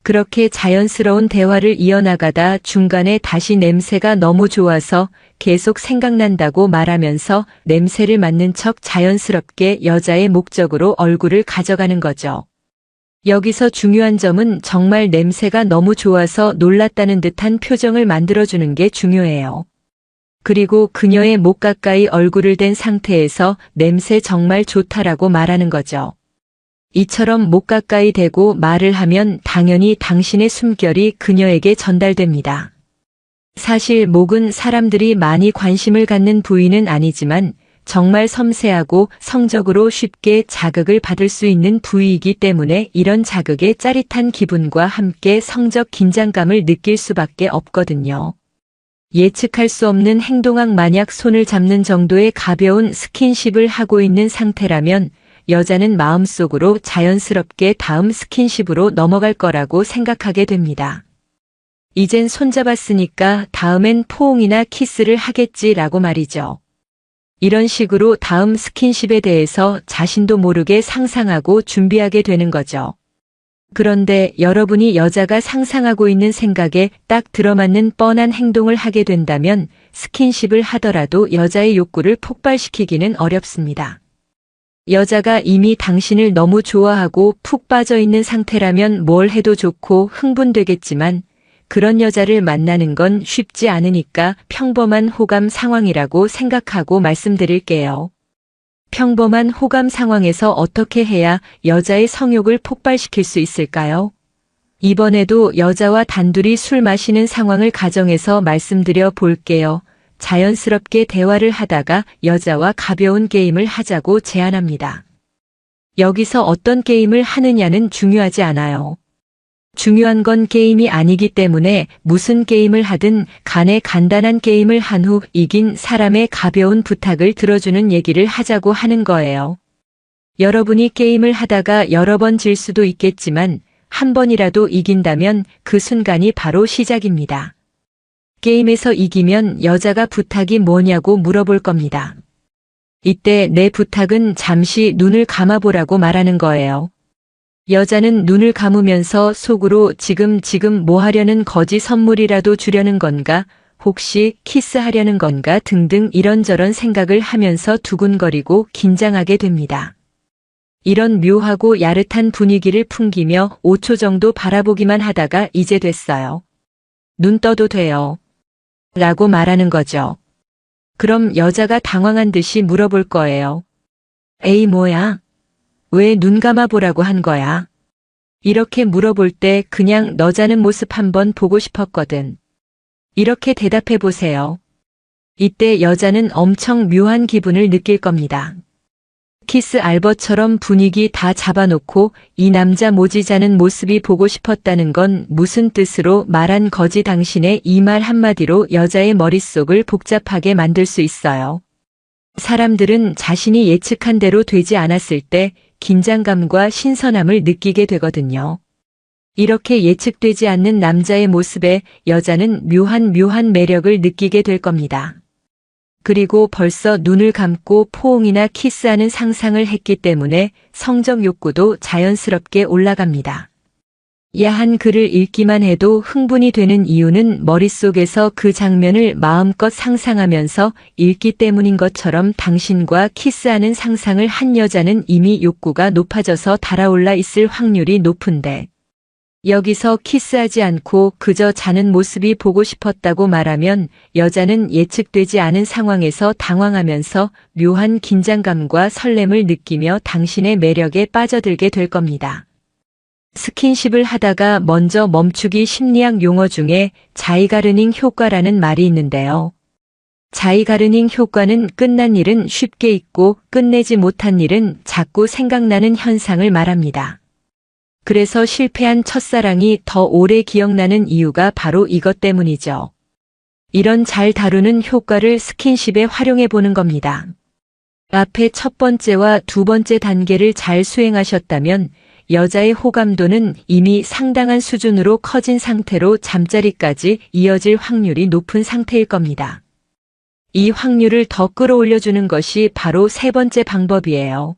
Speaker 1: 그렇게 자연스러운 대화를 이어나가다 중간에 다시 냄새가 너무 좋아서 계속 생각난다고 말하면서 냄새를 맡는 척 자연스럽게 여자의 목적으로 얼굴을 가져가는 거죠. 여기서 중요한 점은 정말 냄새가 너무 좋아서 놀랐다는 듯한 표정을 만들어주는 게 중요해요. 그리고 그녀의 목 가까이 얼굴을 댄 상태에서 냄새 정말 좋다라고 말하는 거죠. 이처럼 목 가까이 대고 말을 하면 당연히 당신의 숨결이 그녀에게 전달됩니다. 사실 목은 사람들이 많이 관심을 갖는 부위는 아니지만 정말 섬세하고 성적으로 쉽게 자극을 받을 수 있는 부위이기 때문에 이런 자극의 짜릿한 기분과 함께 성적 긴장감을 느낄 수밖에 없거든요. 예측할 수 없는 행동학 만약 손을 잡는 정도의 가벼운 스킨십을 하고 있는 상태라면 여자는 마음속으로 자연스럽게 다음 스킨십으로 넘어갈 거라고 생각하게 됩니다. 이젠 손잡았으니까 다음엔 포옹이나 키스를 하겠지라고 말이죠. 이런 식으로 다음 스킨십에 대해서 자신도 모르게 상상하고 준비하게 되는 거죠. 그런데 여러분이 여자가 상상하고 있는 생각에 딱 들어맞는 뻔한 행동을 하게 된다면 스킨십을 하더라도 여자의 욕구를 폭발시키기는 어렵습니다. 여자가 이미 당신을 너무 좋아하고 푹 빠져 있는 상태라면 뭘 해도 좋고 흥분되겠지만 그런 여자를 만나는 건 쉽지 않으니까 평범한 호감 상황이라고 생각하고 말씀드릴게요. 평범한 호감 상황에서 어떻게 해야 여자의 성욕을 폭발시킬 수 있을까요? 이번에도 여자와 단둘이 술 마시는 상황을 가정해서 말씀드려 볼게요. 자연스럽게 대화를 하다가 여자와 가벼운 게임을 하자고 제안합니다. 여기서 어떤 게임을 하느냐는 중요하지 않아요. 중요한 건 게임이 아니기 때문에 무슨 게임을 하든 간에 간단한 게임을 한 후 이긴 사람의 가벼운 부탁을 들어주는 얘기를 하자고 하는 거예요. 여러분이 게임을 하다가 여러 번 질 수도 있겠지만 한 번이라도 이긴다면 그 순간이 바로 시작입니다. 게임에서 이기면 여자가 부탁이 뭐냐고 물어볼 겁니다. 이때 내 부탁은 잠시 눈을 감아보라고 말하는 거예요. 여자는 눈을 감으면서 속으로 지금 뭐 하려는 거지, 선물이라도 주려는 건가, 혹시 키스하려는 건가 등등 이런저런 생각을 하면서 두근거리고 긴장하게 됩니다. 이런 묘하고 야릇한 분위기를 풍기며 5초 정도 바라보기만 하다가 이제 됐어요. 눈 떠도 돼요. 라고 말하는 거죠. 그럼 여자가 당황한 듯이 물어볼 거예요. 에이 뭐야? 왜 눈 감아보라고 한 거야? 이렇게 물어볼 때 그냥 너 자는 모습 한번 보고 싶었거든. 이렇게 대답해 보세요. 이때 여자는 엄청 묘한 기분을 느낄 겁니다. 키스 알버처럼 분위기 다 잡아놓고 이 남자 모지 자는 모습이 보고 싶었다는 건 무슨 뜻으로 말한 거지? 당신의 이 말 한마디로 여자의 머릿속을 복잡하게 만들 수 있어요. 사람들은 자신이 예측한 대로 되지 않았을 때 긴장감과 신선함을 느끼게 되거든요. 이렇게 예측되지 않는 남자의 모습에 여자는 묘한 매력을 느끼게 될 겁니다. 그리고 벌써 눈을 감고 포옹이나 키스하는 상상을 했기 때문에 성적 욕구도 자연스럽게 올라갑니다. 야한 글을 읽기만 해도 흥분이 되는 이유는 머릿속에서 그 장면을 마음껏 상상하면서 읽기 때문인 것처럼 당신과 키스하는 상상을 한 여자는 이미 욕구가 높아져서 달아올라 있을 확률이 높은데, 여기서 키스하지 않고 그저 자는 모습이 보고 싶었다고 말하면 여자는 예측되지 않은 상황에서 당황하면서 묘한 긴장감과 설렘을 느끼며 당신의 매력에 빠져들게 될 겁니다. 스킨십을 하다가 먼저 멈추기 심리학 용어 중에 자이가르닝 효과라는 말이 있는데요. 자이가르닝 효과는 끝난 일은 쉽게 잊고 끝내지 못한 일은 자꾸 생각나는 현상을 말합니다. 그래서 실패한 첫사랑이 더 오래 기억나는 이유가 바로 이것 때문이죠. 이런 잘 다루는 효과를 스킨십에 활용해 보는 겁니다. 앞에 첫 번째와 두 번째 단계를 잘 수행하셨다면 여자의 호감도는 이미 상당한 수준으로 커진 상태로 잠자리까지 이어질 확률이 높은 상태일 겁니다. 이 확률을 더 끌어올려주는 것이 바로 세 번째 방법이에요.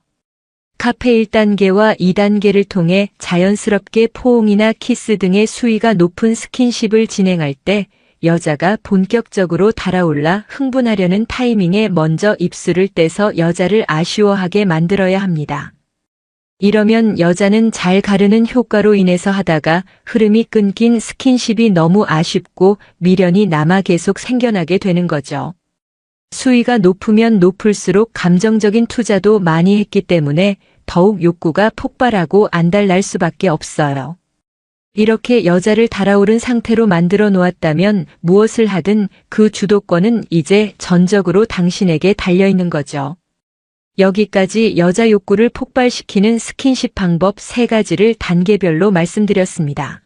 Speaker 1: 카페 1단계와 2단계를 통해 자연스럽게 포옹이나 키스 등의 수위가 높은 스킨십을 진행할 때 여자가 본격적으로 달아올라 흥분하려는 타이밍에 먼저 입술을 떼서 여자를 아쉬워하게 만들어야 합니다. 이러면 여자는 잘 가르는 효과로 인해서 하다가 흐름이 끊긴 스킨십이 너무 아쉽고 미련이 남아 계속 생겨나게 되는 거죠. 수위가 높으면 높을수록 감정적인 투자도 많이 했기 때문에 더욱 욕구가 폭발하고 안달날 수밖에 없어요. 이렇게 여자를 달아오른 상태로 만들어 놓았다면 무엇을 하든 그 주도권은 이제 전적으로 당신에게 달려있는 거죠. 여기까지 여자 욕구를 폭발시키는 스킨십 방법 3가지를 단계별로 말씀드렸습니다.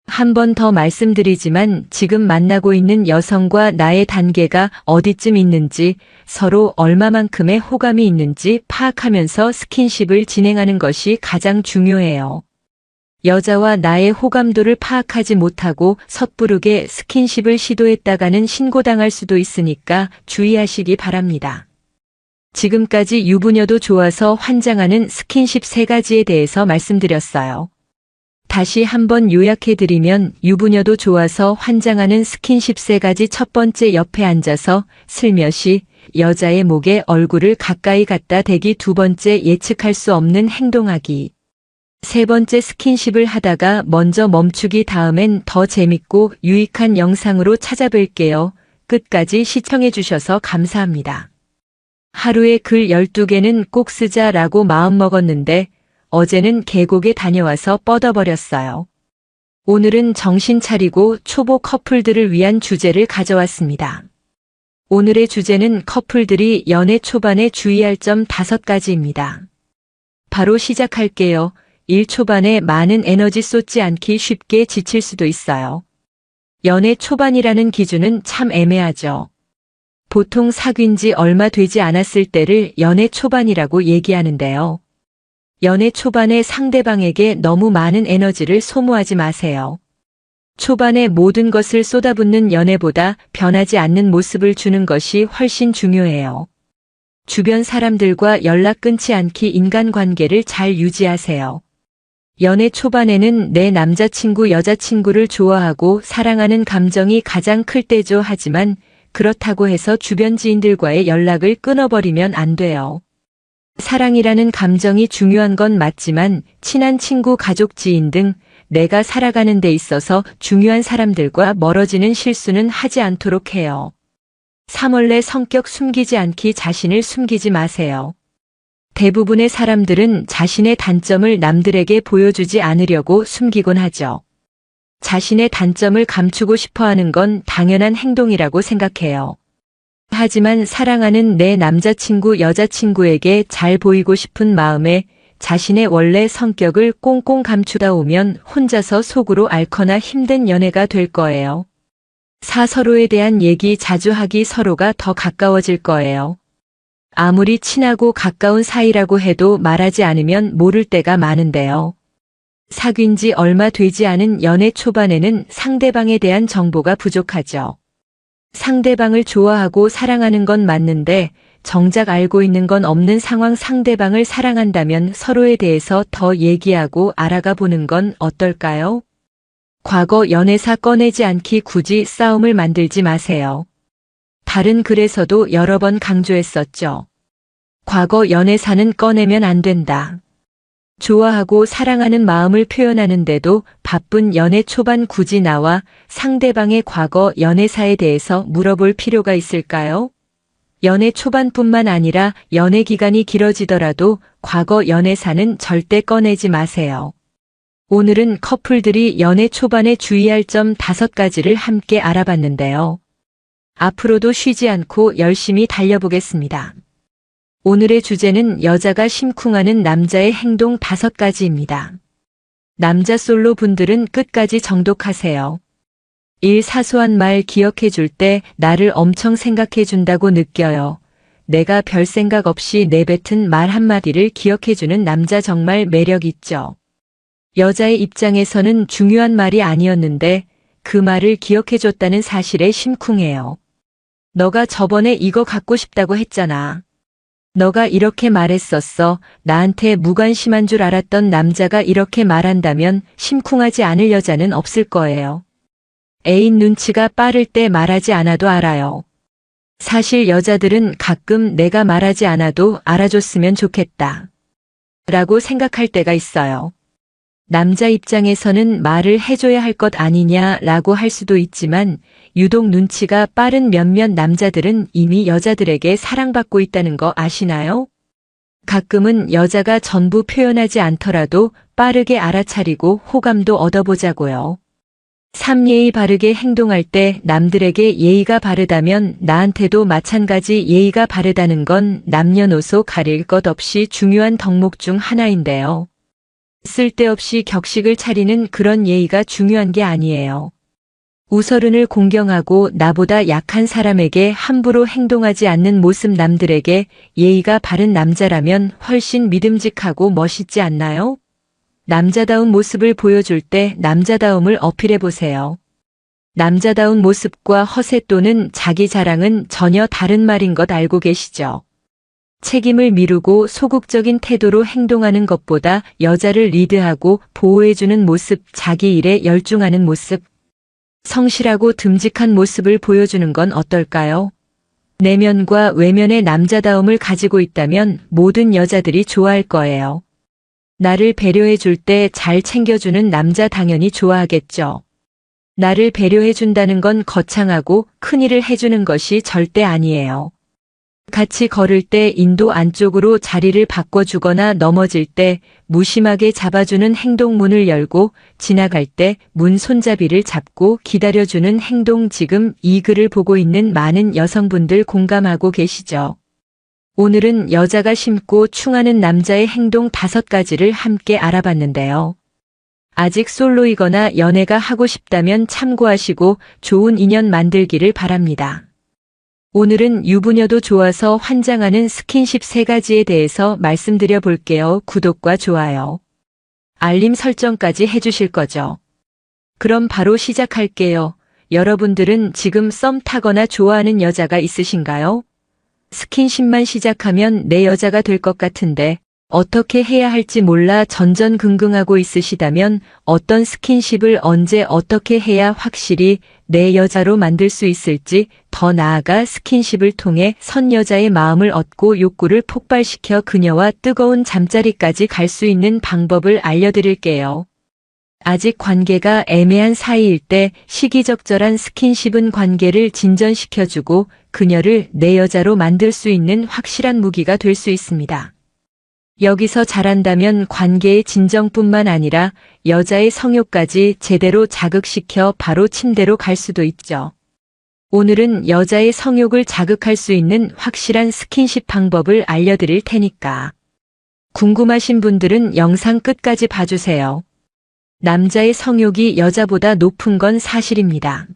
Speaker 1: 한 번 더 말씀드리지만 지금 만나고 있는 여성과 나의 단계가 어디쯤 있는지, 서로 얼마만큼의 호감이 있는지 파악하면서 스킨십을 진행하는 것이 가장 중요해요. 여자와 나의 호감도를 파악하지 못하고 섣부르게 스킨십을 시도했다가는 신고당할 수도 있으니까 주의하시기 바랍니다. 지금까지 유부녀도 좋아서 환장하는 스킨십 3가지에 대해서 말씀드렸어요. 다시 한번 요약해드리면 유부녀도 좋아서 환장하는 스킨십 3가지. 첫 번째, 옆에 앉아서 슬며시 여자의 목에 얼굴을 가까이 갖다 대기. 두 번째, 예측할 수 없는 행동하기. 세 번째 스킨십을 하다가 먼저 멈추기 다음엔 더 재밌고 유익한 영상으로 찾아뵐게요. 끝까지 시청해주셔서 감사합니다. 하루에 글 12개는 꼭 쓰자라고 마음먹었는데 어제는 계곡에 다녀와서 뻗어버렸어요. 오늘은 정신 차리고 초보 커플들을 위한 주제를 가져왔습니다. 오늘의 주제는 커플들이 연애 초반에 주의할 점 5가지입니다. 바로 시작할게요. 일 초반에 많은 에너지 쏟지 않기 쉽게 지칠 수도 있어요. 연애 초반이라는 기준은 참 애매하죠. 보통 사귄 지 얼마 되지 않았을 때를 연애 초반이라고 얘기하는데요. 연애 초반에 상대방에게 너무 많은 에너지를 소모하지 마세요. 초반에 모든 것을 쏟아붓는 연애보다 변하지 않는 모습을 주는 것이 훨씬 중요해요. 주변 사람들과 연락 끊지 않기 인간관계를 잘 유지하세요. 연애 초반에는 내 남자친구, 여자친구를 좋아하고 사랑하는 감정이 가장 클 때죠. 하지만 그렇다고 해서 주변 지인들과의 연락을 끊어버리면 안 돼요. 사랑이라는 감정이 중요한 건 맞지만 친한 친구, 가족, 지인 등 내가 살아가는 데 있어서 중요한 사람들과 멀어지는 실수는 하지 않도록 해요. 3월내 성격 숨기지 않기, 자신을 숨기지 마세요. 대부분의 사람들은 자신의 단점을 남들에게 보여주지 않으려고 숨기곤 하죠. 자신의 단점을 감추고 싶어 하는 건 당연한 행동이라고 생각해요. 하지만 사랑하는 내 남자친구, 여자친구에게 잘 보이고 싶은 마음에 자신의 원래 성격을 꽁꽁 감추다 오면 혼자서 속으로 앓거나 힘든 연애가 될 거예요. 서로에 대한 얘기 자주 하기, 서로가 더 가까워질 거예요. 아무리 친하고 가까운 사이라고 해도 말하지 않으면 모를 때가 많은데요. 사귄 지 얼마 되지 않은 연애 초반에는 상대방에 대한 정보가 부족하죠. 상대방을 좋아하고 사랑하는 건 맞는데 정작 알고 있는 건 없는 상황. 상대방을 사랑한다면 서로에 대해서 더 얘기하고 알아가 보는 건 어떨까요? 과거 연애사 꺼내지 않기, 굳이 싸움을 만들지 마세요. 다른 글에서도 여러 번 강조했었죠. 과거 연애사는 꺼내면 안 된다. 좋아하고 사랑하는 마음을 표현하는데도 바쁜 연애 초반 굳이 나와 상대방의 과거 연애사에 대해서 물어볼 필요가 있을까요? 연애 초반뿐만 아니라 연애 기간이 길어지더라도 과거 연애사는 절대 꺼내지 마세요. 오늘은 커플들이 연애 초반에 주의할 점 5가지를 함께 알아봤는데요. 앞으로도 쉬지 않고 열심히 달려보겠습니다. 오늘의 주제는 여자가 심쿵하는 남자의 행동 5가지입니다. 남자 솔로 분들은 끝까지 정독하세요. 1. 사소한 말 기억해 줄 때 나를 엄청 생각해 준다고 느껴요. 내가 별 생각 없이 내뱉은 말 한마디를 기억해 주는 남자 정말 매력 있죠. 여자의 입장에서는 중요한 말이 아니었는데 그 말을 기억해 줬다는 사실에 심쿵해요. 너가 저번에 이거 갖고 싶다고 했잖아. 너가 이렇게 말했었어. 나한테 무관심한 줄 알았던 남자가 이렇게 말한다면 심쿵하지 않을 여자는 없을 거예요. 애인 눈치가 빠를 때 말하지 않아도 알아요. 사실 여자들은 가끔 내가 말하지 않아도 알아줬으면 좋겠다 라고 생각할 때가 있어요. 남자 입장에서는 말을 해줘야 할 것 아니냐라고 할 수도 있지만 유독 눈치가 빠른 몇몇 남자들은 이미 여자들에게 사랑받고 있다는 거 아시나요? 가끔은 여자가 전부 표현하지 않더라도 빠르게 알아차리고 호감도 얻어보자고요. 3. 예의 바르게 행동할 때 남들에게 예의가 바르다면 나한테도 마찬가지. 예의가 바르다는 건 남녀노소 가릴 것 없이 중요한 덕목 중 하나인데요. 쓸데없이 격식을 차리는 그런 예의가 중요한 게 아니에요. 우서른을 공경하고 나보다 약한 사람에게 함부로 행동하지 않는 모습, 남들에게 예의가 바른 남자라면 훨씬 믿음직하고 멋있지 않나요? 남자다운 모습을 보여줄 때 남자다움을 어필해 보세요. 남자다운 모습과 허세 또는 자기 자랑은 전혀 다른 말인 것 알고 계시죠? 책임을 미루고 소극적인 태도로 행동하는 것보다 여자를 리드하고 보호해주는 모습, 자기 일에 열중하는 모습, 성실하고 듬직한 모습을 보여주는 건 어떨까요? 내면과 외면의 남자다움을 가지고 있다면 모든 여자들이 좋아할 거예요. 나를 배려해 줄 때 잘 챙겨주는 남자 당연히 좋아하겠죠. 나를 배려해 준다는 건 거창하고 큰일을 해주는 것이 절대 아니에요. 같이 걸을 때 인도 안쪽으로 자리를 바꿔주거나 넘어질 때 무심하게 잡아주는 행동, 문을 열고 지나갈 때 문 손잡이를 잡고 기다려주는 행동. 지금 이 글을 보고 있는 많은 여성분들 공감하고 계시죠? 오늘은 여자가 심고 충하는 남자의 행동 5가지를 함께 알아봤는데요. 아직 솔로이거나 연애가 하고 싶다면 참고하시고 좋은 인연 만들기를 바랍니다. 오늘은 유부녀도 좋아서 환장하는 스킨십 3가지에 대해서 말씀드려 볼게요. 구독과 좋아요, 알림 설정까지 해주실 거죠? 그럼 바로 시작할게요. 여러분들은 지금 썸 타거나 좋아하는 여자가 있으신가요? 스킨십만 시작하면 내 여자가 될 것 같은데 어떻게 해야 할지 몰라 전전긍긍하고 있으시다면 어떤 스킨십을 언제 어떻게 해야 확실히 내 여자로 만들 수 있을지, 더 나아가 스킨십을 통해 선 여자의 마음을 얻고 욕구를 폭발시켜 그녀와 뜨거운 잠자리까지 갈 수 있는 방법을 알려드릴게요. 아직 관계가 애매한 사이일 때 시기적절한 스킨십은 관계를 진전시켜주고 그녀를 내 여자로 만들 수 있는 확실한 무기가 될 수 있습니다. 여기서 잘한다면 관계의 진정뿐만 아니라 여자의 성욕까지 제대로 자극시켜 바로 침대로 갈 수도 있죠. 오늘은 여자의 성욕을 자극할 수 있는 확실한 스킨십 방법을 알려드릴 테니까 궁금하신 분들은 영상 끝까지 봐주세요. 남자의 성욕이 여자보다 높은 건 사실입니다.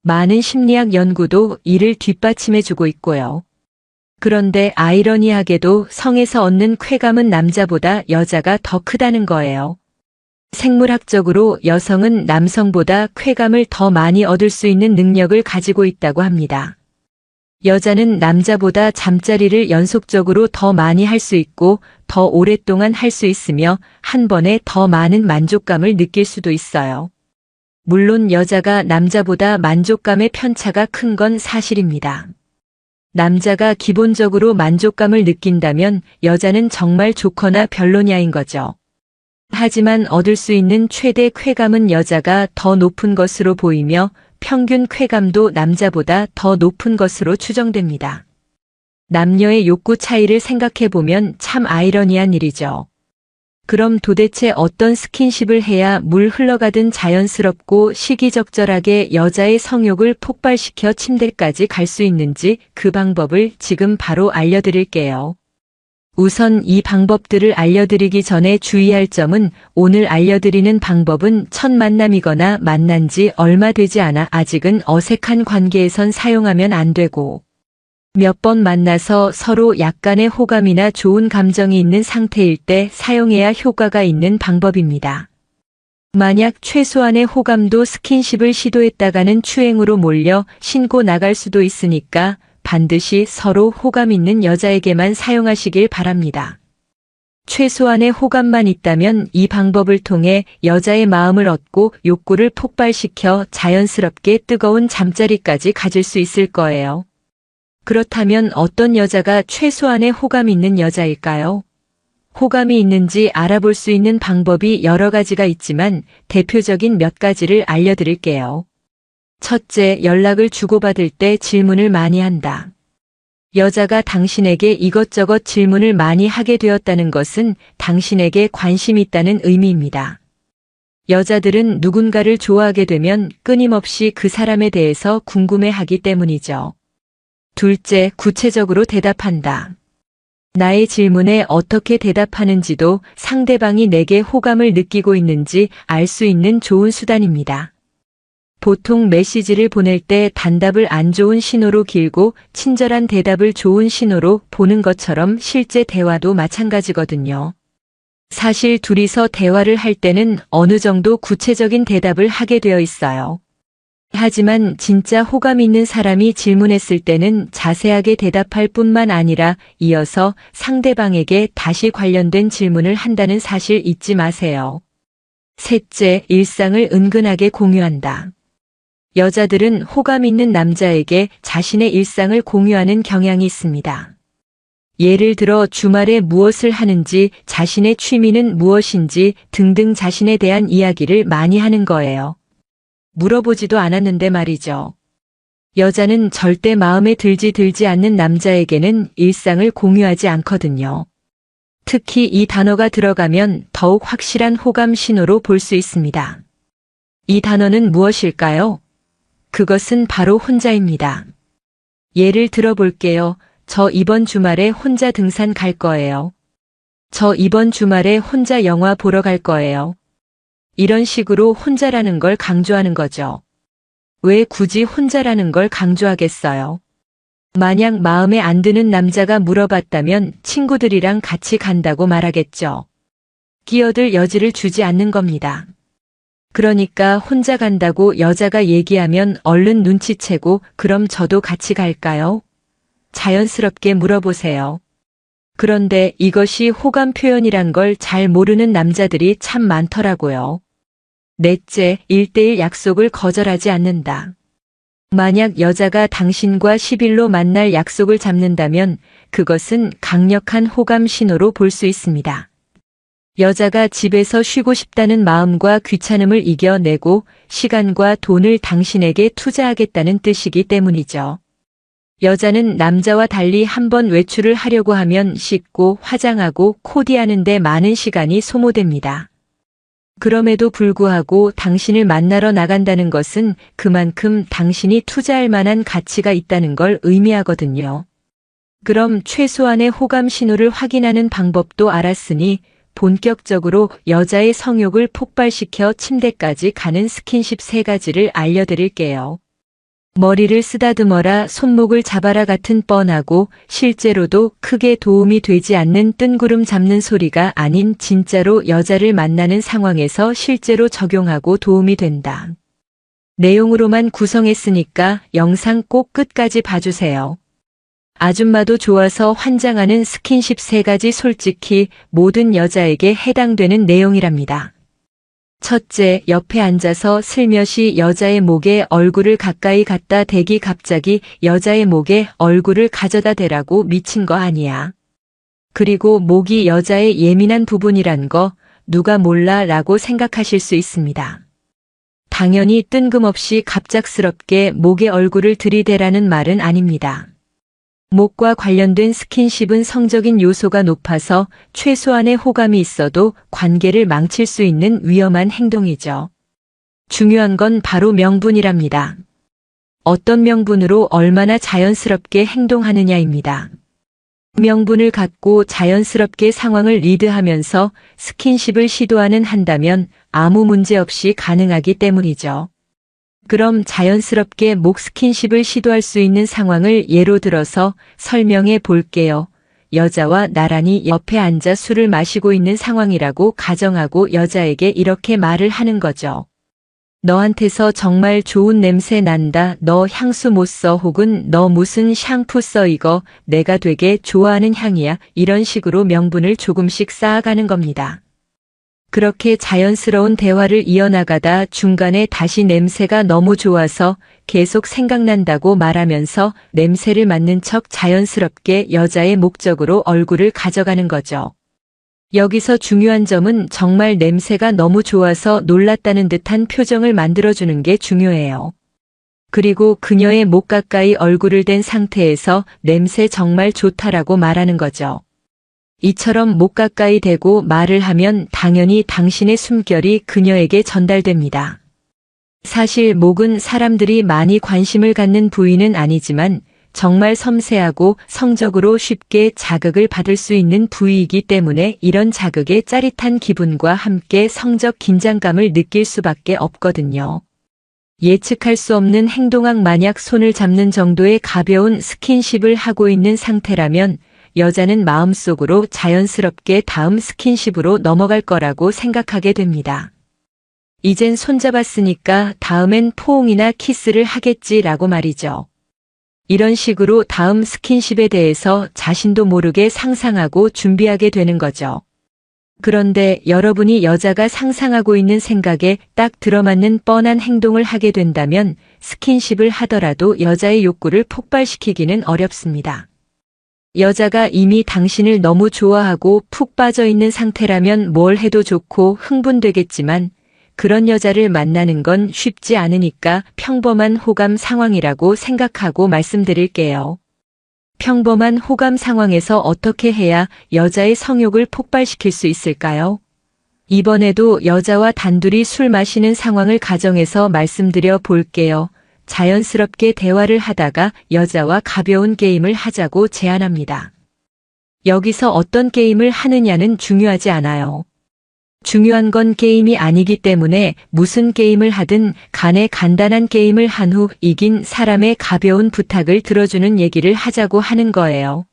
Speaker 1: 많은 심리학 연구도 이를 뒷받침해주고 있고요. 그런데 아이러니하게도 성에서 얻는 쾌감은 남자보다 여자가 더 크다는 거예요. 생물학적으로 여성은 남성보다 쾌감을 더 많이 얻을 수 있는 능력을 가지고 있다고 합니다. 여자는 남자보다 잠자리를 연속적으로 더 많이 할 수 있고 더 오랫동안 할 수 있으며 한 번에 더 많은 만족감을 느낄 수도 있어요. 물론 여자가 남자보다 만족감의 편차가 큰 건 사실입니다. 남자가 기본적으로 만족감을 느낀다면 여자는 정말 좋거나 별로냐인 거죠. 하지만 얻을 수 있는 최대 쾌감은 여자가 더 높은 것으로 보이며 평균 쾌감도 남자보다 더 높은 것으로 추정됩니다. 남녀의 욕구 차이를 생각해보면 참 아이러니한 일이죠. 그럼 도대체 어떤 스킨십을 해야 물 흘러가듯 자연스럽고 시기적절하게 여자의 성욕을 폭발시켜 침대까지 갈 수 있는지, 그 방법을 지금 바로 알려드릴게요. 우선 이 방법들을 알려드리기 전에 주의할 점은, 오늘 알려드리는 방법은 첫 만남이거나 만난 지 얼마 되지 않아 아직은 어색한 관계에선 사용하면 안 되고, 몇 번 만나서 서로 약간의 호감이나 좋은 감정이 있는 상태일 때 사용해야 효과가 있는 방법입니다. 만약 최소한의 호감도 스킨십을 시도했다가는 추행으로 몰려 신고 나갈 수도 있으니까 반드시 서로 호감 있는 여자에게만 사용하시길 바랍니다. 최소한의 호감만 있다면 이 방법을 통해 여자의 마음을 얻고 욕구를 폭발시켜 자연스럽게 뜨거운 잠자리까지 가질 수 있을 거예요. 그렇다면 어떤 여자가 최소한의 호감 있는 여자일까요? 호감이 있는지 알아볼 수 있는 방법이 여러 가지가 있지만 대표적인 몇 가지를 알려드릴게요. 첫째, 연락을 주고받을 때 질문을 많이 한다. 여자가 당신에게 이것저것 질문을 많이 하게 되었다는 것은 당신에게 관심이 있다는 의미입니다. 여자들은 누군가를 좋아하게 되면 끊임없이 그 사람에 대해서 궁금해하기 때문이죠. 둘째, 구체적으로 대답한다. 나의 질문에 어떻게 대답하는지도 상대방이 내게 호감을 느끼고 있는지 알 수 있는 좋은 수단입니다. 보통 메시지를 보낼 때 단답을 안 좋은 신호로 길고 친절한 대답을 좋은 신호로 보는 것처럼 실제 대화도 마찬가지거든요. 사실 둘이서 대화를 할 때는 어느 정도 구체적인 대답을 하게 되어 있어요. 하지만 진짜 호감 있는 사람이 질문했을 때는 자세하게 대답할 뿐만 아니라 이어서 상대방에게 다시 관련된 질문을 한다는 사실 잊지 마세요. 셋째, 일상을 은근하게 공유한다. 여자들은 호감 있는 남자에게 자신의 일상을 공유하는 경향이 있습니다. 예를 들어 주말에 무엇을 하는지, 자신의 취미는 무엇인지 등등 자신에 대한 이야기를 많이 하는 거예요. 물어보지도 않았는데 말이죠. 여자는 절대 마음에 들지 않는 남자에게는 일상을 공유하지 않거든요. 특히 이 단어가 들어가면 더욱 확실한 호감 신호로 볼 수 있습니다. 이 단어는 무엇일까요? 그것은 바로 혼자입니다. 예를 들어 볼게요. 저 이번 주말에 혼자 등산 갈 거예요. 저 이번 주말에 혼자 영화 보러 갈 거예요. 이런 식으로 혼자라는 걸 강조하는 거죠. 왜 굳이 혼자라는 걸 강조하겠어요? 만약 마음에 안 드는 남자가 물어봤다면 친구들이랑 같이 간다고 말하겠죠. 끼어들 여지를 주지 않는 겁니다. 그러니까 혼자 간다고 여자가 얘기하면 얼른 눈치채고 그럼 저도 같이 갈까요? 자연스럽게 물어보세요. 그런데 이것이 호감 표현이란 걸 잘 모르는 남자들이 참 많더라고요. 넷째, 1대1 약속을 거절하지 않는다. 만약 여자가 당신과 10일로 만날 약속을 잡는다면 그것은 강력한 호감 신호로 볼 수 있습니다. 여자가 집에서 쉬고 싶다는 마음과 귀찮음을 이겨내고 시간과 돈을 당신에게 투자하겠다는 뜻이기 때문이죠. 여자는 남자와 달리 한번 외출을 하려고 하면 씻고 화장하고 코디하는 데 많은 시간이 소모됩니다. 그럼에도 불구하고 당신을 만나러 나간다는 것은 그만큼 당신이 투자할 만한 가치가 있다는 걸 의미하거든요. 그럼 최소한의 호감 신호를 확인하는 방법도 알았으니 본격적으로 여자의 성욕을 폭발시켜 침대까지 가는 스킨십 3가지를 알려드릴게요. 머리를 쓰다듬어라, 손목을 잡아라 같은 뻔하고 실제로도 크게 도움이 되지 않는 뜬구름 잡는 소리가 아닌 진짜로 여자를 만나는 상황에서 실제로 적용하고 도움이 된다. 내용으로만 구성했으니까 영상 꼭 끝까지 봐주세요. 아줌마도 좋아서 환장하는 스킨십 3가지 솔직히 모든 여자에게 해당되는 내용이랍니다. 첫째, 옆에 앉아서 슬며시 여자의 목에 얼굴을 가까이 갖다 대기 갑자기 여자의 목에 얼굴을 가져다 대라고 미친 거 아니야. 그리고 목이 여자의 예민한 부분이란 거 누가 몰라 라고 생각하실 수 있습니다. 당연히 뜬금없이 갑작스럽게 목에 얼굴을 들이대라는 말은 아닙니다. 목과 관련된 스킨십은 성적인 요소가 높아서 최소한의 호감이 있어도 관계를 망칠 수 있는 위험한 행동이죠. 중요한 건 바로 명분이랍니다. 어떤 명분으로 얼마나 자연스럽게 행동하느냐입니다. 명분을 갖고 자연스럽게 상황을 리드하면서 스킨십을 시도하는 한다면 아무 문제 없이 가능하기 때문이죠. 그럼 자연스럽게 목 스킨십을 시도할 수 있는 상황을 예로 들어서 설명해 볼게요. 여자와 나란히 옆에 앉아 술을 마시고 있는 상황이라고 가정하고 여자에게 이렇게 말을 하는 거죠. 너한테서 정말 좋은 냄새 난다. 너 향수 못 써. 혹은 너 무슨 샴푸 써. 이거 내가 되게 좋아하는 향이야. 이런 식으로 명분을 조금씩 쌓아가는 겁니다. 그렇게 자연스러운 대화를 이어나가다 중간에 다시 냄새가 너무 좋아서 계속 생각난다고 말하면서 냄새를 맡는 척 자연스럽게 여자의 목적으로 얼굴을 가져가는 거죠. 여기서 중요한 점은 정말 냄새가 너무 좋아서 놀랐다는 듯한 표정을 만들어주는 게 중요해요. 그리고 그녀의 목 가까이 얼굴을 댄 상태에서 냄새 정말 좋다라고 말하는 거죠. 이처럼 목 가까이 대고 말을 하면 당연히 당신의 숨결이 그녀에게 전달됩니다. 사실 목은 사람들이 많이 관심을 갖는 부위는 아니지만 정말 섬세하고 성적으로 쉽게 자극을 받을 수 있는 부위이기 때문에 이런 자극의 짜릿한 기분과 함께 성적 긴장감을 느낄 수밖에 없거든요. 예측할 수 없는 행동학 만약 손을 잡는 정도의 가벼운 스킨십을 하고 있는 상태라면 여자는 마음속으로 자연스럽게 다음 스킨십으로 넘어갈 거라고 생각하게 됩니다. 이젠 손잡았으니까 다음엔 포옹이나 키스를 하겠지라고 말이죠. 이런 식으로 다음 스킨십에 대해서 자신도 모르게 상상하고 준비하게 되는 거죠. 그런데 여러분이 여자가 상상하고 있는 생각에 딱 들어맞는 뻔한 행동을 하게 된다면 스킨십을 하더라도 여자의 욕구를 폭발시키기는 어렵습니다. 여자가 이미 당신을 너무 좋아하고 푹 빠져 있는 상태라면 뭘 해도 좋고 흥분되겠지만 그런 여자를 만나는 건 쉽지 않으니까 평범한 호감 상황이라고 생각하고 말씀드릴게요. 평범한 호감 상황에서 어떻게 해야 여자의 성욕을 폭발시킬 수 있을까요? 이번에도 여자와 단둘이 술 마시는 상황을 가정해서 말씀드려 볼게요. 자연스럽게 대화를 하다가 여자와 가벼운 게임을 하자고 제안합니다. 여기서 어떤 게임을 하느냐는 중요하지 않아요. 중요한 건 게임이 아니기 때문에 무슨 게임을 하든 간에 간단한 게임을 한 후 이긴 사람의 가벼운 부탁을 들어주는 얘기를 하자고 하는 거예요.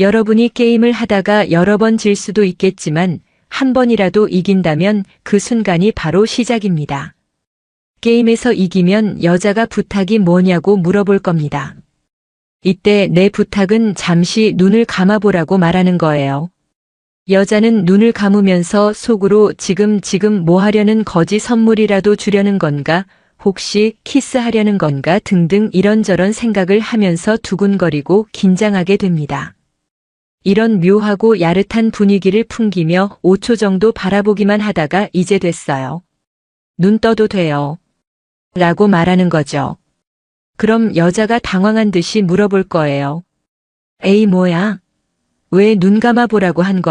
Speaker 1: 여러분이 게임을 하다가 여러 번 질 수도 있겠지만 한 번이라도 이긴다면 그 순간이 바로 시작입니다. 게임에서 이기면 여자가 부탁이 뭐냐고 물어볼 겁니다. 이때 내 부탁은 잠시 눈을 감아보라고 말하는 거예요. 여자는 눈을 감으면서 속으로 지금 뭐 하려는 거지, 선물이라도 주려는 건가, 혹시 키스하려는 건가 등등 이런저런 생각을 하면서 두근거리고 긴장하게 됩니다. 이런 묘하고 야릇한 분위기를 풍기며 5초 정도 바라보기만 하다가 이제 됐어요. 눈 떠도 돼요. 라고 말하는 거죠. 그럼 여자가 당황한 듯이 물어볼 거예요. 에이 뭐야? 왜 눈 감아보라고 한 거야?